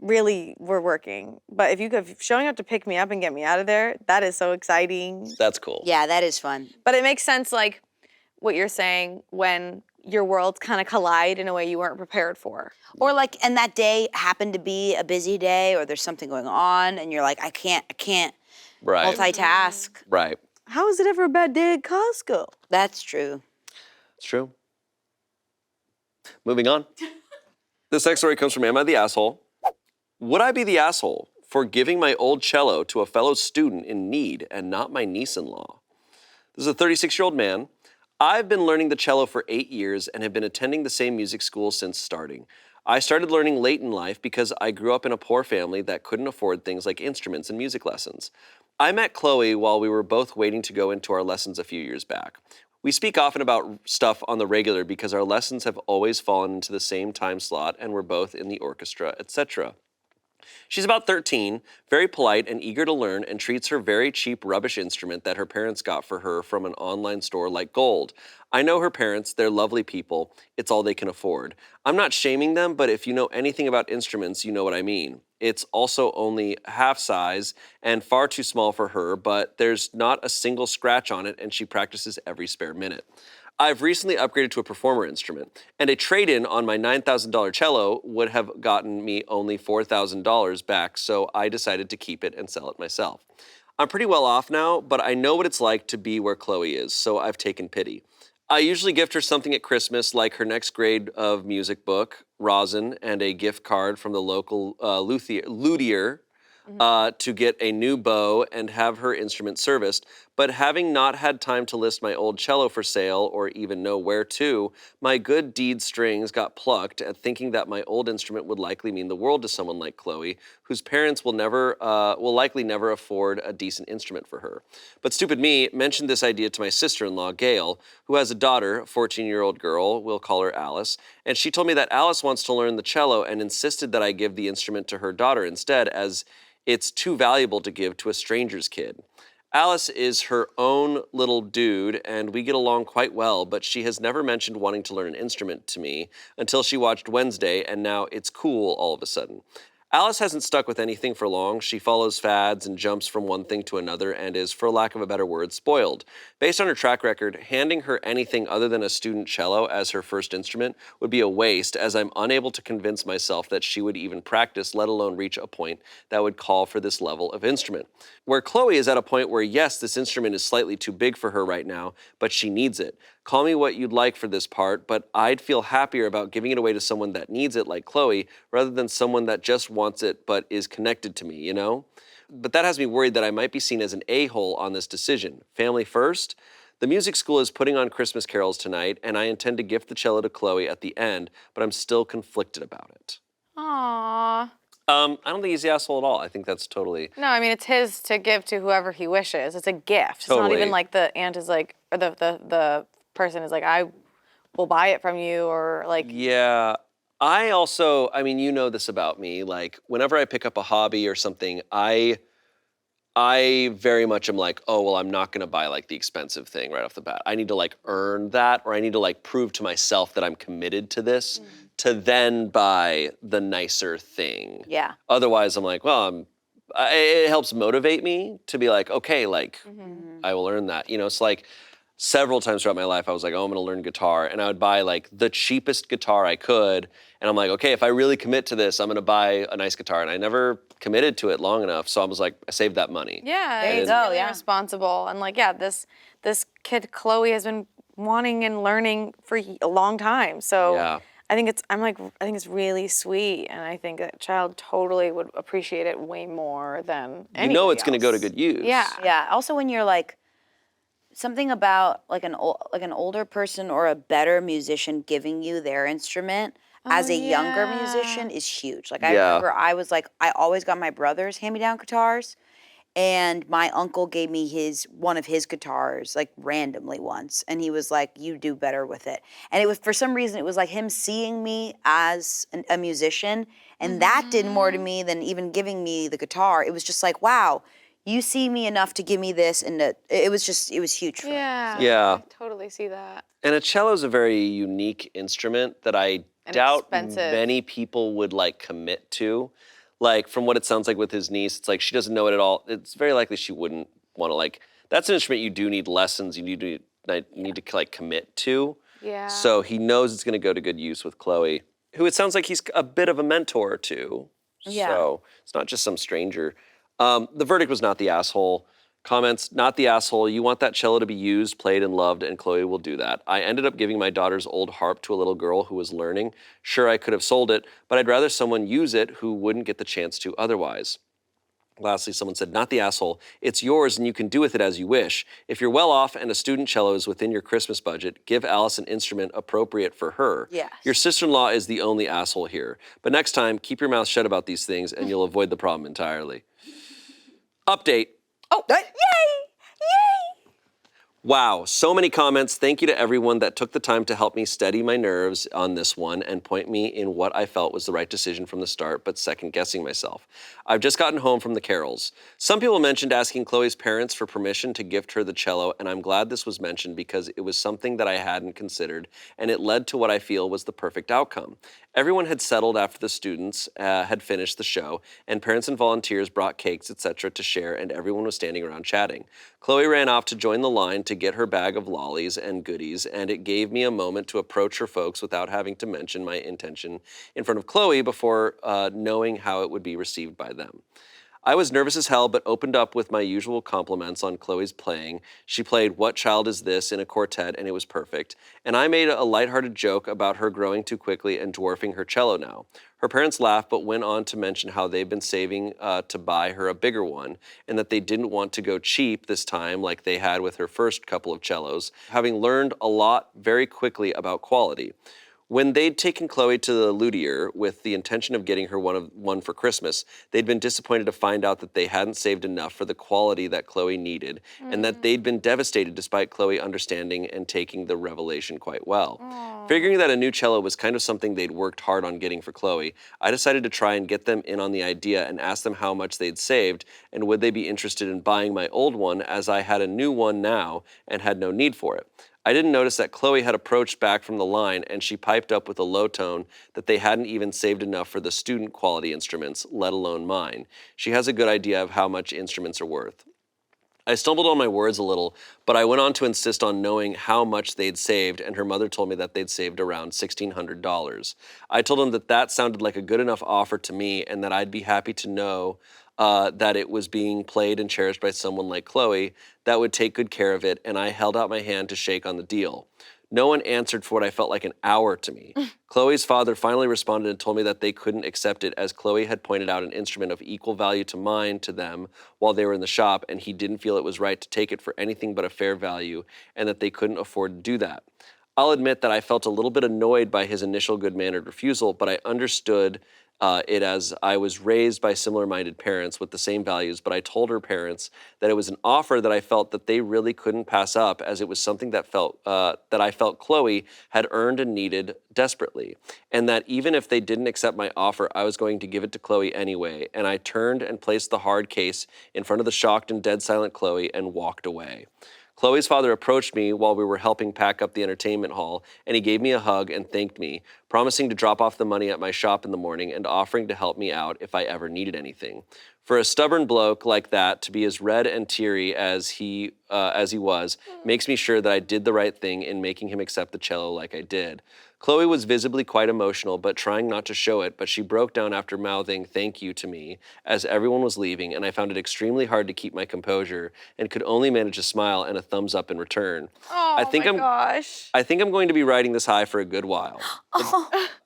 really, we're working. But if showing up to pick me up and get me out of there, that is so exciting. That's cool. yeah, that is fun. But it makes sense, like what you're saying, when your worlds kind of collide in a way you weren't prepared for. Or like, and that day happened to be a busy day, or there's something going on, and you're like, I can't Right. multitask. Right. How is it ever a bad day at Costco? That's true. It's true. Moving on. This next story comes from Am I the Asshole? Would I be the asshole for giving my old cello to a fellow student in need and not my niece-in-law? This is a 36-year-old man. I've been learning the cello for 8 years and have been attending the same music school since starting. I started learning late in life because I grew up in a poor family that couldn't afford things like instruments and music lessons. I met Chloe while we were both waiting to go into our lessons a few years back. We speak often about stuff on the regular because our lessons have always fallen into the same time slot and we're both in the orchestra, etc. She's about 13, very polite and eager to learn, and treats her very cheap rubbish instrument that her parents got for her from an online store like gold. I know her parents, they're lovely people, it's all they can afford. I'm not shaming them, but if you know anything about instruments, you know what I mean. It's also only half size and far too small for her, but there's not a single scratch on it and she practices every spare minute. I've recently upgraded to a performer instrument, and a trade-in on my $9,000 cello would have gotten me only $4,000 back, so I decided to keep it and sell it myself. I'm pretty well off now, but I know what it's like to be where Chloe is, so I've taken pity. I usually gift her something at Christmas, like her next grade of music book, rosin, and a gift card from the local luthier. to get a new bow and have her instrument serviced. But having not had time to list my old cello for sale or even know where to, my good deed strings got plucked at thinking that my old instrument would likely mean the world to someone like Chloe, whose parents will likely never afford a decent instrument for her. But stupid me mentioned this idea to my sister-in-law, Gail, who has a daughter, a 14-year-old girl, we'll call her Alice, and she told me that Alice wants to learn the cello and insisted that I give the instrument to her daughter instead, as it's too valuable to give to a stranger's kid. Alice is her own little dude, and we get along quite well, but she has never mentioned wanting to learn an instrument to me until she watched Wednesday, and now it's cool all of a sudden. Alice hasn't stuck with anything for long. She follows fads and jumps from one thing to another and is, for lack of a better word, spoiled. Based on her track record, handing her anything other than a student cello as her first instrument would be a waste, as I'm unable to convince myself that she would even practice, let alone reach a point that would call for this level of instrument. Where Chloe is at a point where, yes, this instrument is slightly too big for her right now, but she needs it. Call me what you'd like for this part, but I'd feel happier about giving it away to someone that needs it, like Chloe, rather than someone that just wants it but is connected to me, you know? But that has me worried that I might be seen as an a-hole on this decision. Family first? The music school is putting on Christmas carols tonight, and I intend to gift the cello to Chloe at the end, but I'm still conflicted about it. Aww. I don't think he's the asshole at all. I think that's totally... No, I mean, it's his to give to whoever he wishes. It's a gift. It's not Totally. even like the aunt is like, or the person is like, I will buy it from you, or like. Yeah. I mean, you know this about me, like, whenever I pick up a hobby or something, I very much am like, oh, well, I'm not gonna buy like the expensive thing right off the bat. I need to like earn that, or I need to like prove to myself that I'm committed to this to then buy the nicer thing. Yeah. Otherwise, I'm like, well, it helps motivate me to be like, okay, like, I will earn that. You know, it's like several times throughout my life, I was like, oh, I'm gonna learn guitar. And I would buy like the cheapest guitar I could. And I'm like, okay, if I really commit to this, I'm gonna buy a nice guitar. And I never committed to it long enough. So I was like, I saved that money. Yeah, There you it's go, really yeah. responsible. And like, yeah, this kid Chloe has been wanting and learning for a long time. So Yeah. I think it's really sweet, and I think that child totally would appreciate it way more than You know anybody it's gonna go to else. good use. Yeah. Yeah. Also, when you're like something about like an older person or a better musician giving you their instrument as a younger yeah. musician is huge. Like I Yeah. remember I was like, I always got my brother's hand-me-down guitars, and my uncle gave me one of his guitars like randomly once, and he was like, you do better with it. And it was, for some reason, it was like him seeing me as a musician, and that did more to me than even giving me the guitar. It was just like, wow, you see me enough to give me this, and it was huge for me. Yeah. Yeah. I totally see that. And a cello is a very unique instrument that I And doubt expensive. many people would like commit to. Like, from what it sounds like with his niece, it's like she doesn't know it at all. It's very likely she wouldn't want to like. That's an instrument you do need lessons. You need to like commit to. Yeah. So he knows it's going to go to good use with Chloe, who it sounds like he's a bit of a mentor to. Yeah. So it's not just some stranger. The verdict was not the asshole. Comments, not the asshole. You want that cello to be used, played, and loved, and Chloe will do that. I ended up giving my daughter's old harp to a little girl who was learning. Sure, I could have sold it, but I'd rather someone use it who wouldn't get the chance to otherwise. Lastly, someone said, not the asshole. It's yours and you can do with it as you wish. If you're well off and a student cello is within your Christmas budget, give Alice an instrument appropriate for her. Yes. Your sister-in-law is the only asshole here. But next time, keep your mouth shut about these things and you'll avoid the problem entirely. Update. Oh, yay! Yay! Wow, so many comments. Thank you to everyone that took the time to help me steady my nerves on this one and point me in what I felt was the right decision from the start, but second guessing myself. I've just gotten home from the carols. Some people mentioned asking Chloe's parents for permission to gift her the cello, and I'm glad this was mentioned because it was something that I hadn't considered, and it led to what I feel was the perfect outcome. Everyone had settled after the students had finished the show, and parents and volunteers brought cakes, etc. to share, and everyone was standing around chatting. Chloe ran off to join the line to get her bag of lollies and goodies, and it gave me a moment to approach her folks without having to mention my intention in front of Chloe before knowing how it would be received by them. I was nervous as hell, but opened up with my usual compliments on Chloe's playing. She played What Child Is This in a quartet, and it was perfect. And I made a lighthearted joke about her growing too quickly and dwarfing her cello now. Her parents laughed, but went on to mention how they've been saving to buy her a bigger one, and that they didn't want to go cheap this time like they had with her first couple of cellos, having learned a lot very quickly about quality. When they'd taken Chloe to the luthier with the intention of getting her one for Christmas, they'd been disappointed to find out that they hadn't saved enough for the quality that Chloe needed, and that they'd been devastated despite Chloe understanding and taking the revelation quite well. Figuring that a new cello was kind of something they'd worked hard on getting for Chloe, I decided to try and get them in on the idea and ask them how much they'd saved and would they be interested in buying my old one, as I had a new one now and had no need for it. I didn't notice that Chloe had approached back from the line, and she piped up with a low tone that they hadn't even saved enough for the student quality instruments, let alone mine. She has a good idea of how much instruments are worth. I stumbled on my words a little, but I went on to insist on knowing how much they'd saved, and her mother told me that they'd saved around $1,600. I told them that that sounded like a good enough offer to me, and that I'd be happy to know that it was being played and cherished by someone like Chloe that would take good care of it, and I held out my hand to shake on the deal. No one answered for what I felt like an hour to me. Chloe's father finally responded and told me that they couldn't accept it, as Chloe had pointed out an instrument of equal value to mine to them while they were in the shop, and he didn't feel it was right to take it for anything but a fair value, and that they couldn't afford to do that. I'll admit that I felt a little bit annoyed by his initial good-mannered refusal, but I understood it as I was raised by similar-minded parents with the same values, but I told her parents that it was an offer that I felt that they really couldn't pass up, as it was something that I felt Chloe had earned and needed desperately, and that even if they didn't accept my offer, I was going to give it to Chloe anyway, and I turned and placed the hard case in front of the shocked and dead silent Chloe and walked away. Chloe's father approached me while we were helping pack up the entertainment hall, and he gave me a hug and thanked me, promising to drop off the money at my shop in the morning and offering to help me out if I ever needed anything. For a stubborn bloke like that to be as red and teary as he was makes me sure that I did the right thing in making him accept the cello like I did. Chloe was visibly quite emotional, but trying not to show it, but she broke down after mouthing thank you to me as everyone was leaving, and I found it extremely hard to keep my composure and could only manage a smile and a thumbs up in return. Oh gosh. I think I'm going to be riding this high for a good while.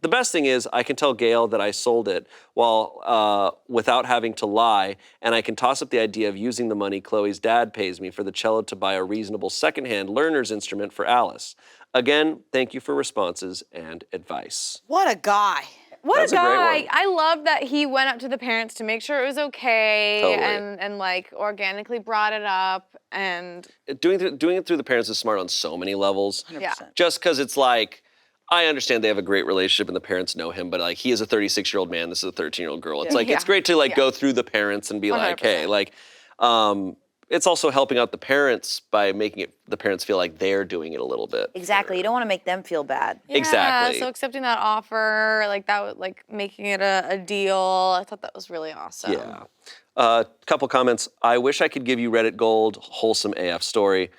The best thing is I can tell Gail that I sold it without having to lie, and I can toss up the idea of using the money Chloe's dad pays me for the cello to buy a reasonable secondhand learner's instrument for Alice. Again, thank you for responses and advice. What a guy. What That's a a great guy. one. I love that he went up to the parents to make sure it was okay Totally. and like organically brought it up and Doing it through the parents is smart on so many levels. 100%. Yeah. Just because it's like, I understand they have a great relationship and the parents know him, but like he is a 36-year-old man, this is a 13-year-old girl. It's like, it's great to like go through the parents and be like, hey, 100%. like, it's also helping out the parents by making the parents feel like they're doing it a little bit. Exactly. You don't want to make them feel bad. Yeah, Exactly. so accepting that offer, like that, like making it a deal, I thought that was really awesome. Yeah. Couple comments. I wish I could give you Reddit gold, wholesome AF story.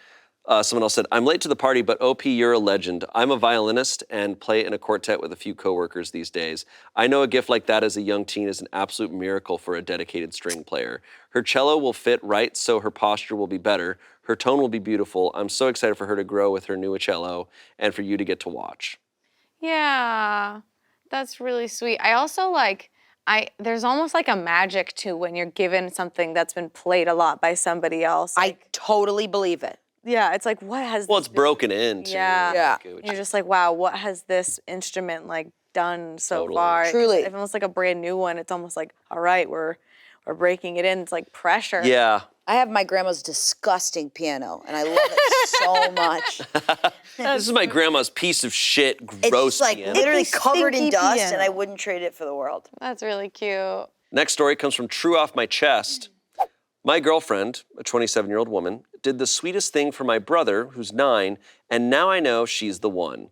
Someone else said, I'm late to the party, but OP, you're a legend. I'm a violinist and play in a quartet with a few coworkers these days. I know a gift like that as a young teen is an absolute miracle for a dedicated string player. Her cello will fit right, so her posture will be better. Her tone will be beautiful. I'm so excited for her to grow with her new cello and for you to get to watch. Yeah, that's really sweet. I also like, there's almost like a magic to when you're given something that's been played a lot by somebody else. I Like, totally believe it. yeah, it's like, what has Well, this it's broken into. Yeah. Yeah. You're just like, wow, what has this instrument like done so Totally. far? Truly. It's almost like a brand new one. It's almost like, all right, we're breaking it in. It's like pressure. Yeah. I have my grandma's disgusting piano, and I love it so much. This is my grandma's piece of shit, It's gross like piano. literally Icky, covered in stinky dust, piano. and I wouldn't trade it for the world. That's really cute. Next story comes from True Off My Chest. My girlfriend, a 27-year-old woman, did the sweetest thing for my brother, who's 9, and now I know she's the one.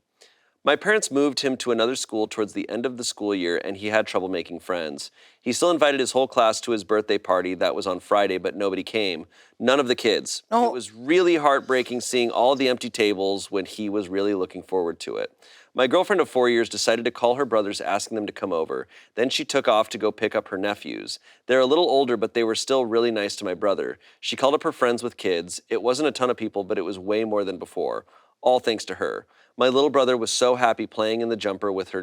My parents moved him to another school towards the end of the school year, and he had trouble making friends. He still invited his whole class to his birthday party that was on Friday, but nobody came. None of the kids. Oh. It was really heartbreaking seeing all the empty tables when he was really looking forward to it. My girlfriend of 4 years decided to call her brothers asking them to come over. Then she took off to go pick up her nephews. They're a little older, but they were still really nice to my brother. She called up her friends with kids. It wasn't a ton of people, but it was way more than before. All thanks to her. My little brother was so happy playing in the jumper with her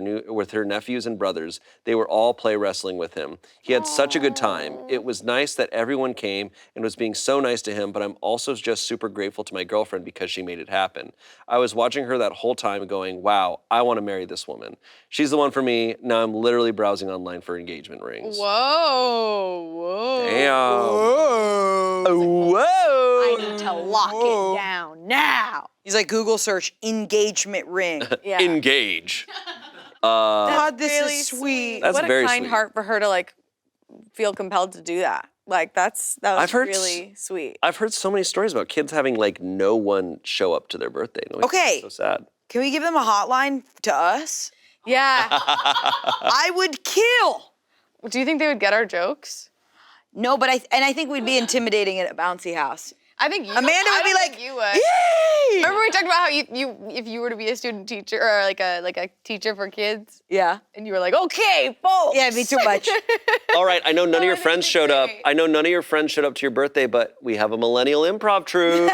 nephews and brothers. They were all play wrestling with him. He had such a good time. It was nice that everyone came and was being so nice to him, but I'm also just super grateful to my girlfriend because she made it happen. I was watching her that whole time going, wow, I want to marry this woman. She's the one for me. Now I'm literally browsing online for engagement rings. Whoa. Damn. Whoa. I need to lock it down now. He's like, Google search engagement ring. Yeah. Engage. God, this really is sweet. That's what very a kind sweet. heart for her to like feel compelled to do that. Like that was I've heard really sweet. I've heard so many stories about kids having like no one show up to their birthday. No, Okay. So sad. Can we give them a hotline to us? Yeah. I would kill. Do you think they would get our jokes? No, but I think we'd be intimidating at a bouncy house. I think you Amanda I would be don't like, think you would. yay! Remember we talked about how you if you were to be a student teacher or like a teacher for kids Yeah. and you were like, okay, folks. Yeah, it'd be too much. All right, I know none of your I think friends it'd be showed up. great. I know none of your friends showed up to your birthday, but we have a millennial improv troupe.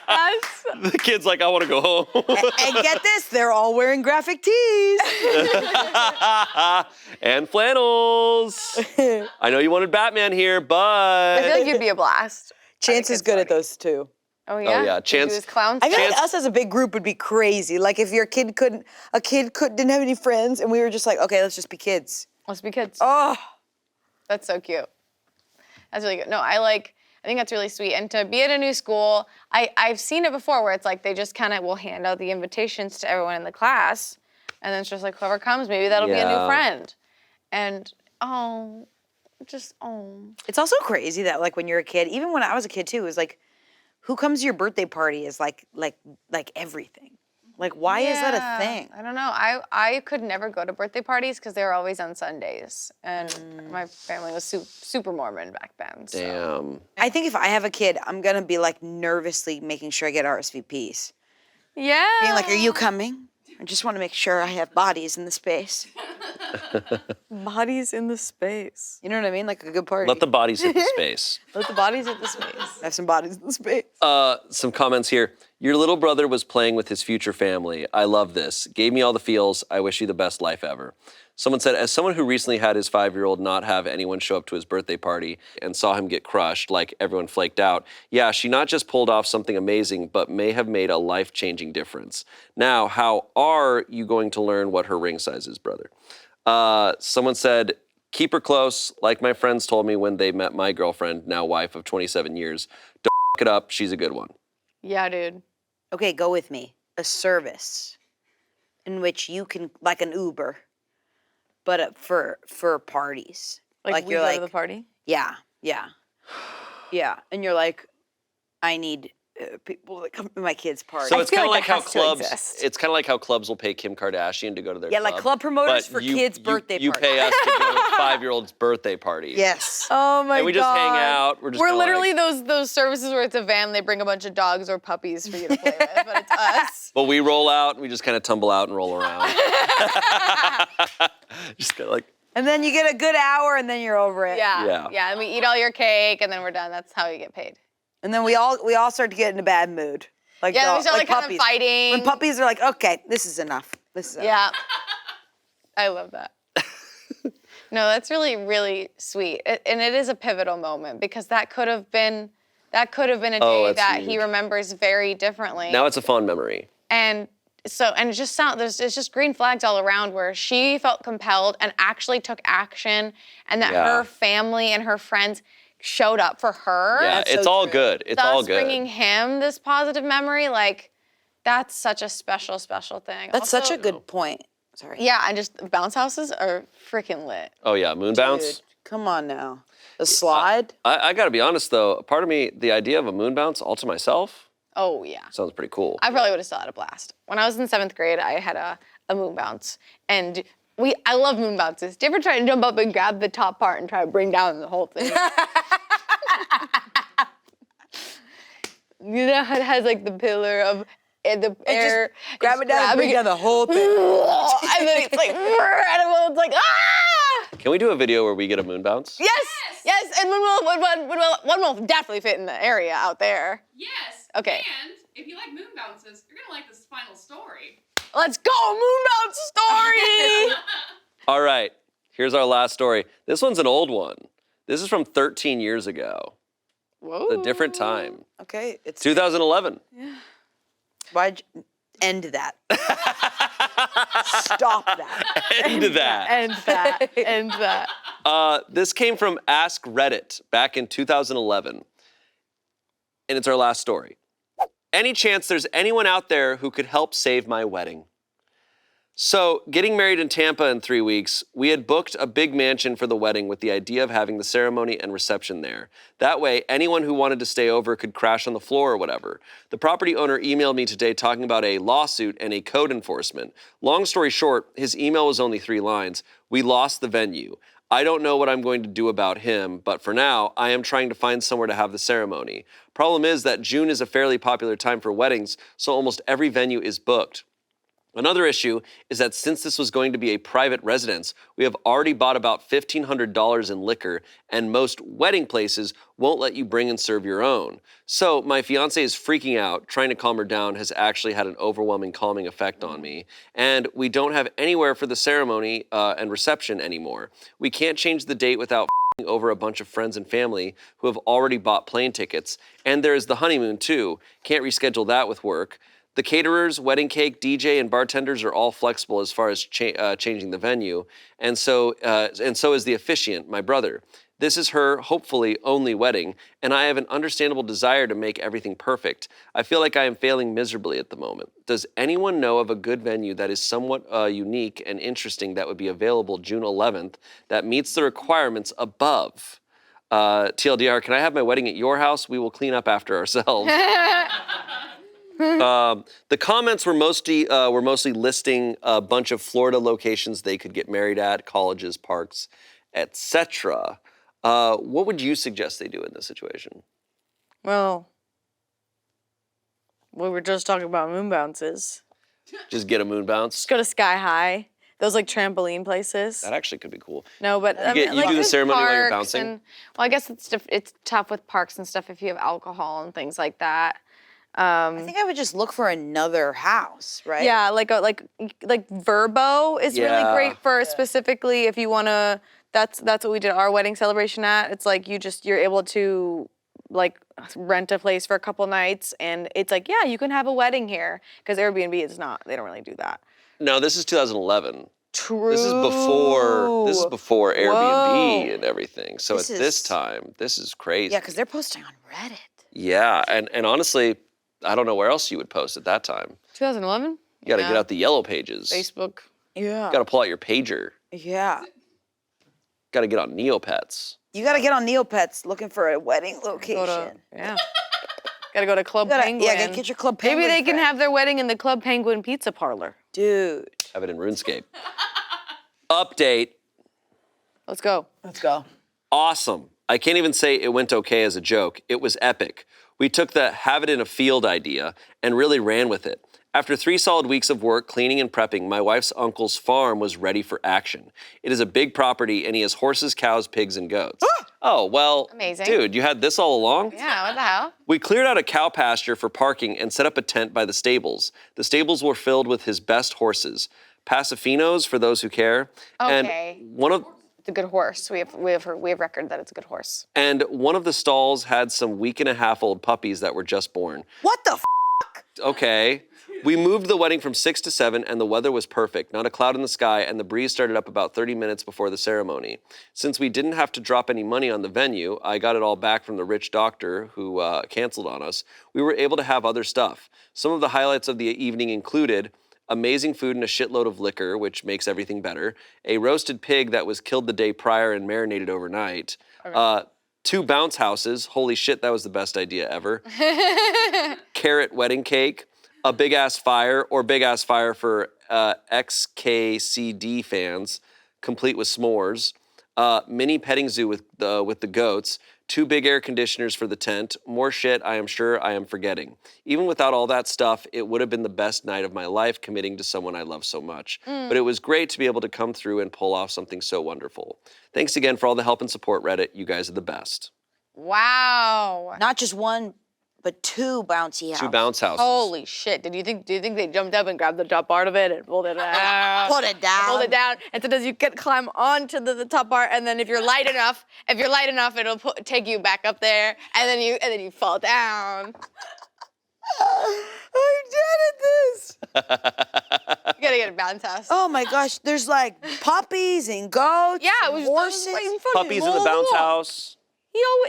Yes. The kid's like, I want to go home. And get this, they're all wearing graphic tees. And flannels. I know you wanted Batman here, I but feel like you'd be a blast. Chance is good at those too. Oh yeah. yeah, You Chance- do his clown I feel stuff. like us as a big group would be crazy. Like if your kid didn't have any friends, and we were just like, okay, let's just be kids. Let's be kids. Oh, That's so cute. That's really good. No, I think that's really sweet. And to be at a new school, I've seen it before where it's like they just kind of will hand out the invitations to everyone in the class. And then it's just like whoever comes, maybe that'll be a Yeah. new friend. And it's also crazy that like when you're a kid, even when I was a kid too, it was like, who comes to your birthday party is like everything. Like why is that a thing? I don't know. I could never go to birthday parties because they were always on Sundays. And my family was super Mormon back then. So. damn. I think if I have a kid, I'm gonna be like nervously making sure I get RSVPs. Yeah. Being like, are you coming? I just want to make sure I have bodies in the space. Bodies in the space. You know what I mean? Like a good party. Let the bodies hit the space. Let the bodies hit the space. have some bodies in the space. Some comments here. Your little brother was playing with his future family. I love this. Gave me all the feels. I wish you the best life ever. Someone said, as someone who recently had his 5-year-old not have anyone show up to his birthday party and saw him get crushed, like everyone flaked out, yeah, she not just pulled off something amazing, but may have made a life-changing difference. Now, how are you going to learn what her ring size is, brother? Someone said, keep her close, like my friends told me when they met my girlfriend, now wife of 27 years. Don't f*** it up, she's a good one. Yeah, dude. Okay, go with me. A service in which you can, like an Uber, but for parties. Like we you're go like, to the party? yeah, and you're like, I need people that come to my kid's party. So it's feel kind of like like it how has to clubs. exist. It's kind of like how clubs will pay Kim Kardashian to go to their Yeah, club. like club promoters but for kids' birthday You parties. pay us to go to a 5-year-old's birthday party. Yes. Oh my god. And we just hang out. We're just kinda literally like, those services where it's a van, they bring a bunch of dogs or puppies for you to play with, but it's us. But we roll out and we just kind of tumble out and roll around. Just kind of like. And then you get a good hour, and then you're over it. Yeah. Yeah. And we eat all your cake and then we're done. That's how we get paid. And then we all start to get in a bad mood. Like Yeah, we dog- start like kind of puppies. fighting. When puppies are like, okay, this is enough. This is enough. Yeah. I love that. No, that's really, really sweet. And it is a pivotal moment because that could have been a day that's that he huge. remembers very differently. Now it's a fond memory. And it just it's just green flags all around where she felt compelled and actually took action and that Yeah. her family and her friends showed up for her. Yeah, That's it's so all true. good. It's Thus all good. bringing him this positive memory, like that's such a special, special thing. That's Also- such a good point. Sorry. Yeah, and just bounce houses are freaking lit. Oh yeah, moon bounce. Dude, come on now. The slide. I got to be honest though. Part of me, the idea of a moon bounce all to myself. Oh, yeah. Sounds pretty cool. I probably would have still had a blast. When I was in 7th grade, I had a moon bounce. And I love moon bounces. Do you ever try to jump up and grab the top part and try to bring down the whole thing? You know how it has like the pillar of the air. Just grab it down and bring down the whole thing. And then it's like, and everyone's like, ah! Can we do a video where we get a moon bounce? Yes, and one will definitely fit in the area out there. Yes. Okay. And if you like moon bounces, you're gonna like this final story. Let's go, moon bounce story! All right, here's our last story. This one's an old one. This is from 13 years ago. Whoa. A different time. Okay, it's 2011. why'd you end that? Stop that. End that. End that. This came from Ask Reddit back in 2011. And it's our last story. Any chance there's anyone out there who could help save my wedding? So, getting married in Tampa in 3 weeks, we had booked a big mansion for the wedding with the idea of having the ceremony and reception there. That way, anyone who wanted to stay over could crash on the floor or whatever. The property owner emailed me today talking about a lawsuit and a code enforcement. Long story short, his email was only 3 lines. We lost the venue. I don't know what I'm going to do about him, but for now, I am trying to find somewhere to have the ceremony. Problem is that June is a fairly popular time for weddings, so almost every venue is booked. Another issue is that since this was going to be a private residence, we have already bought about $1,500 in liquor, and most wedding places won't let you bring and serve your own. So my fiance is freaking out. Trying to calm her down has actually had an overwhelming calming effect on me. And we don't have anywhere for the ceremony and reception anymore. We can't change the date without over a bunch of friends and family who have already bought plane tickets. And there is the honeymoon too. Can't reschedule that with work. The caterers, wedding cake, DJ, and bartenders are all flexible as far as changing the venue, and so is the officiant, my brother. This is her, hopefully, only wedding, and I have an understandable desire to make everything perfect. I feel like I am failing miserably at the moment. Does anyone know of a good venue that is somewhat unique and interesting that would be available June 11th that meets the requirements above? TLDR, can I have my wedding at your house? We will clean up after ourselves. The comments were mostly listing a bunch of Florida locations they could get married at, colleges, parks, etc. What would you suggest they do in this situation? Well, we were just talking about moon bounces. Just get a moon bounce? Just go to Sky High. Those like trampoline places. That actually could be cool. No, but I mean, You do the there's ceremony while you're parks bouncing? well, I guess it's tough with parks and stuff if you have alcohol and things like that. I think I would just look for another house, right? Yeah, like Verbo is really Yeah. great for specifically if you want to. That's what we did our wedding celebration at. It's like you're able to like rent a place for a couple nights, and it's like you can have a wedding here because Airbnb is not. They don't really do that. No, this is 2011. True. This is before Airbnb Whoa. and everything. So This at this is- time, this is crazy. Yeah, because they're posting on Reddit. Yeah, and honestly, I don't know where else you would post at that time. 2011. You got to get out the yellow pages. Facebook. Yeah. Got to pull out your pager. Yeah. Got to get on Neopets. You got to get on Neopets looking for a wedding location. Gotta go to Club Penguin. Yeah, get your Club Penguin. Maybe they can friend. have their wedding in the Club Penguin Pizza Parlor. Dude. Have it in RuneScape. Update. Let's go. Let's go. Awesome. I can't even say it went okay as a joke. It was epic. We took the have it in a field idea and really ran with it. After 3 solid weeks of work, cleaning and prepping, my wife's uncle's farm was ready for action. It is a big property and he has horses, cows, pigs, and goats. Oh, well, Amazing. dude, you had this all along? Yeah, what the hell? We cleared out a cow pasture for parking and set up a tent by the stables. The stables were filled with his best horses, Pasafinos for those who care. Okay. And one of It's a good horse. We have record that it's a good horse. and one of the stalls had some week-and-a-half-old puppies that were just born. What the Okay. We moved the wedding from 6 to 7 and the weather was perfect. Not a cloud in the sky and the breeze started up about 30 minutes before the ceremony. Since we didn't have to drop any money on the venue, I got it all back from the rich doctor who canceled on us. We were able to have other stuff. Some of the highlights of the evening included amazing food and a shitload of liquor, which makes everything better. A roasted pig that was killed the day prior and marinated overnight. 2 bounce houses. Holy shit, that was the best idea ever. Carrot wedding cake. A big-ass fire, or big-ass fire for XKCD fans, complete with s'mores. Mini petting zoo with the goats. 2 big air conditioners for the tent. More shit I am sure I am forgetting. Even without all that stuff, it would have been the best night of my life committing to someone I love so much. But it was great to be able to come through and pull off something so wonderful. Thanks again for all the help and support, Reddit. You guys are the best. Wow. Not just 1, but 2 bouncy houses. 2 bounce houses. Holy shit. Do you think they jumped up and grabbed the top part of it and pulled it out? Pulled it down. Pulled it down. And sometimes you can climb onto the top part, and then if you're light enough, it'll take you back up there, and then you fall down. I'm dead at this. You gotta get a bounce house. Oh my gosh, there's like puppies and goats. Yeah, it and was horses. Puppies in the bounce house.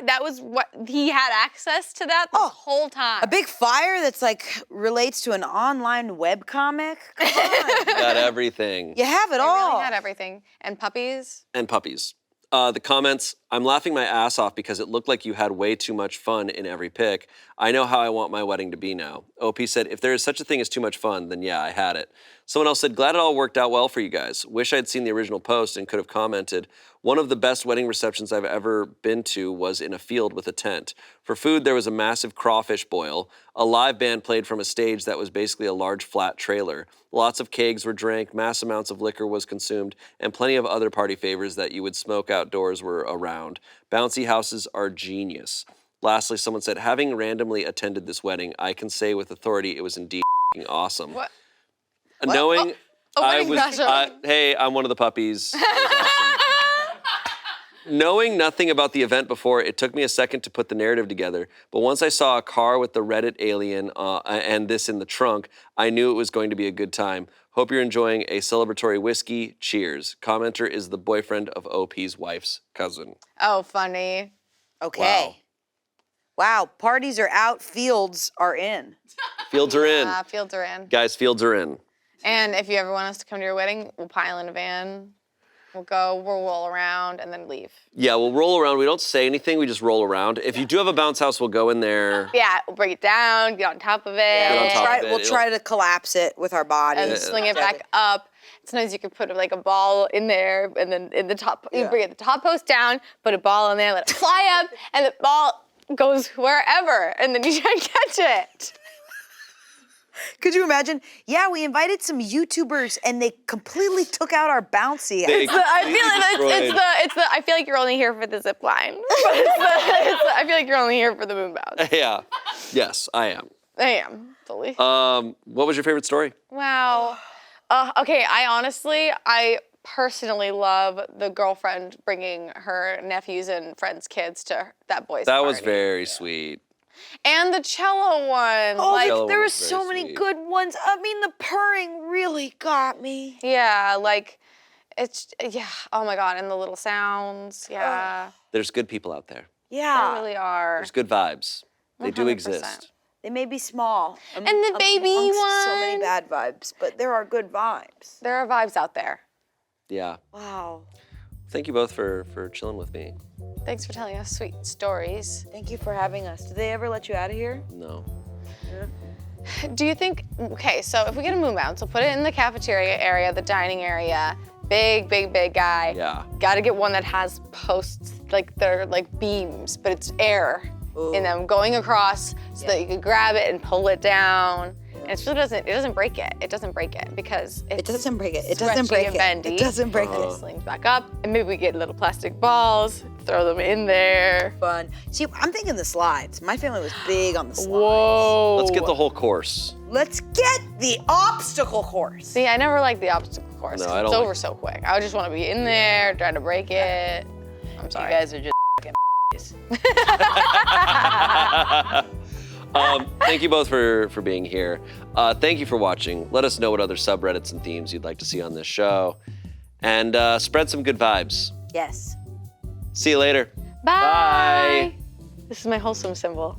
That was what he had access to that the whole time. A big fire that's like relates to an online webcomic. Come on. Got everything. You have it They all. really had everything. And puppies. And puppies. The comments, I'm laughing my ass off because it looked like you had way too much fun in every pic. I know how I want my wedding to be now. OP said, if there is such a thing as too much fun, then yeah, I had it. Someone else said, glad it all worked out well for you guys. Wish I'd seen the original post and could have commented. One of the best wedding receptions I've ever been to was in a field with a tent. For food, there was a massive crawfish boil. A live band played from a stage that was basically a large flat trailer. Lots of kegs were drank, mass amounts of liquor was consumed, and plenty of other party favors that you would smoke outdoors were around. Bouncy houses are genius. Lastly, someone said, having randomly attended this wedding, I can say with authority it was indeed awesome. What? Knowing wedding gossip. hey, I'm one of the puppies. It was awesome. Knowing nothing about the event before, it took me a second to put the narrative together. But once I saw a car with the Reddit alien and this in the trunk, I knew it was going to be a good time. Hope you're enjoying a celebratory whiskey. Cheers. Commenter is the boyfriend of OP's wife's cousin. Oh, funny. Okay. Wow, parties are out, fields are in. Fields are in. Fields are in. Guys, fields are in. And if you ever want us to come to your wedding, we'll pile in a van. We'll roll around, and then leave. Yeah, we'll roll around. We don't say anything. We just roll around. If you do have a bounce house, we'll go in there. Yeah, we'll break it down, get on top of it. Get on top of it. We'll try to collapse it with our bodies. And sling it back up. Sometimes you can put like a ball in there, and then in the top, you bring it the top post down, put a ball in there, let it fly up, and the ball goes wherever, and then you try to catch it. Could you imagine? Yeah, we invited some YouTubers and they completely took out our bouncy. I feel like you're only here for the zip line. I feel like you're only here for the moon bounce. Yeah. Yes, I am. I am, fully. What was your favorite story? Wow. Okay, I personally love the girlfriend bringing her nephews and friends' kids to that boy's That party. was very sweet. And the cello one. Oh, like, Cello there were was so very many sweet. good ones. I mean, the purring really got me. yeah, like, oh my God, and the little sounds, yeah. There's good people out there. Yeah. They really are. There's good vibes. They do 100%. exist. They may be small. And the baby amongst so many one. bad vibes, but there are good vibes. There are vibes out there. Yeah. Wow. Thank you both for chilling with me. Thanks for telling us sweet stories. Thank you for having us. Did they ever let you out of here? No. Do you think, okay, so if we get a moon bounce, we'll put it in the cafeteria area, the dining area, big guy. Yeah. Gotta get one that has posts, like they're like beams, but it's air in them going across so that you can grab it and pull it down. And it really doesn't break it. It doesn't break it because It doesn't break it. It stretchy doesn't break and it. bendy. It doesn't break And it. it slings back up, and maybe we get little plastic balls, throw them in there. Fun. See, I'm thinking the slides. My family was big on the slides. Whoa. Let's get the whole course. Let's get the obstacle course. See, I never liked the obstacle course. No, 'cause I don't it's like- over so quick. I would just want to be in there, trying to break it. I'm sorry. You guys are just Thank you both for being here. Thank you for watching. Let us know what other subreddits and themes you'd like to see on this show. And spread some good vibes. Yes. See you later. Bye. Bye. This is my wholesome symbol.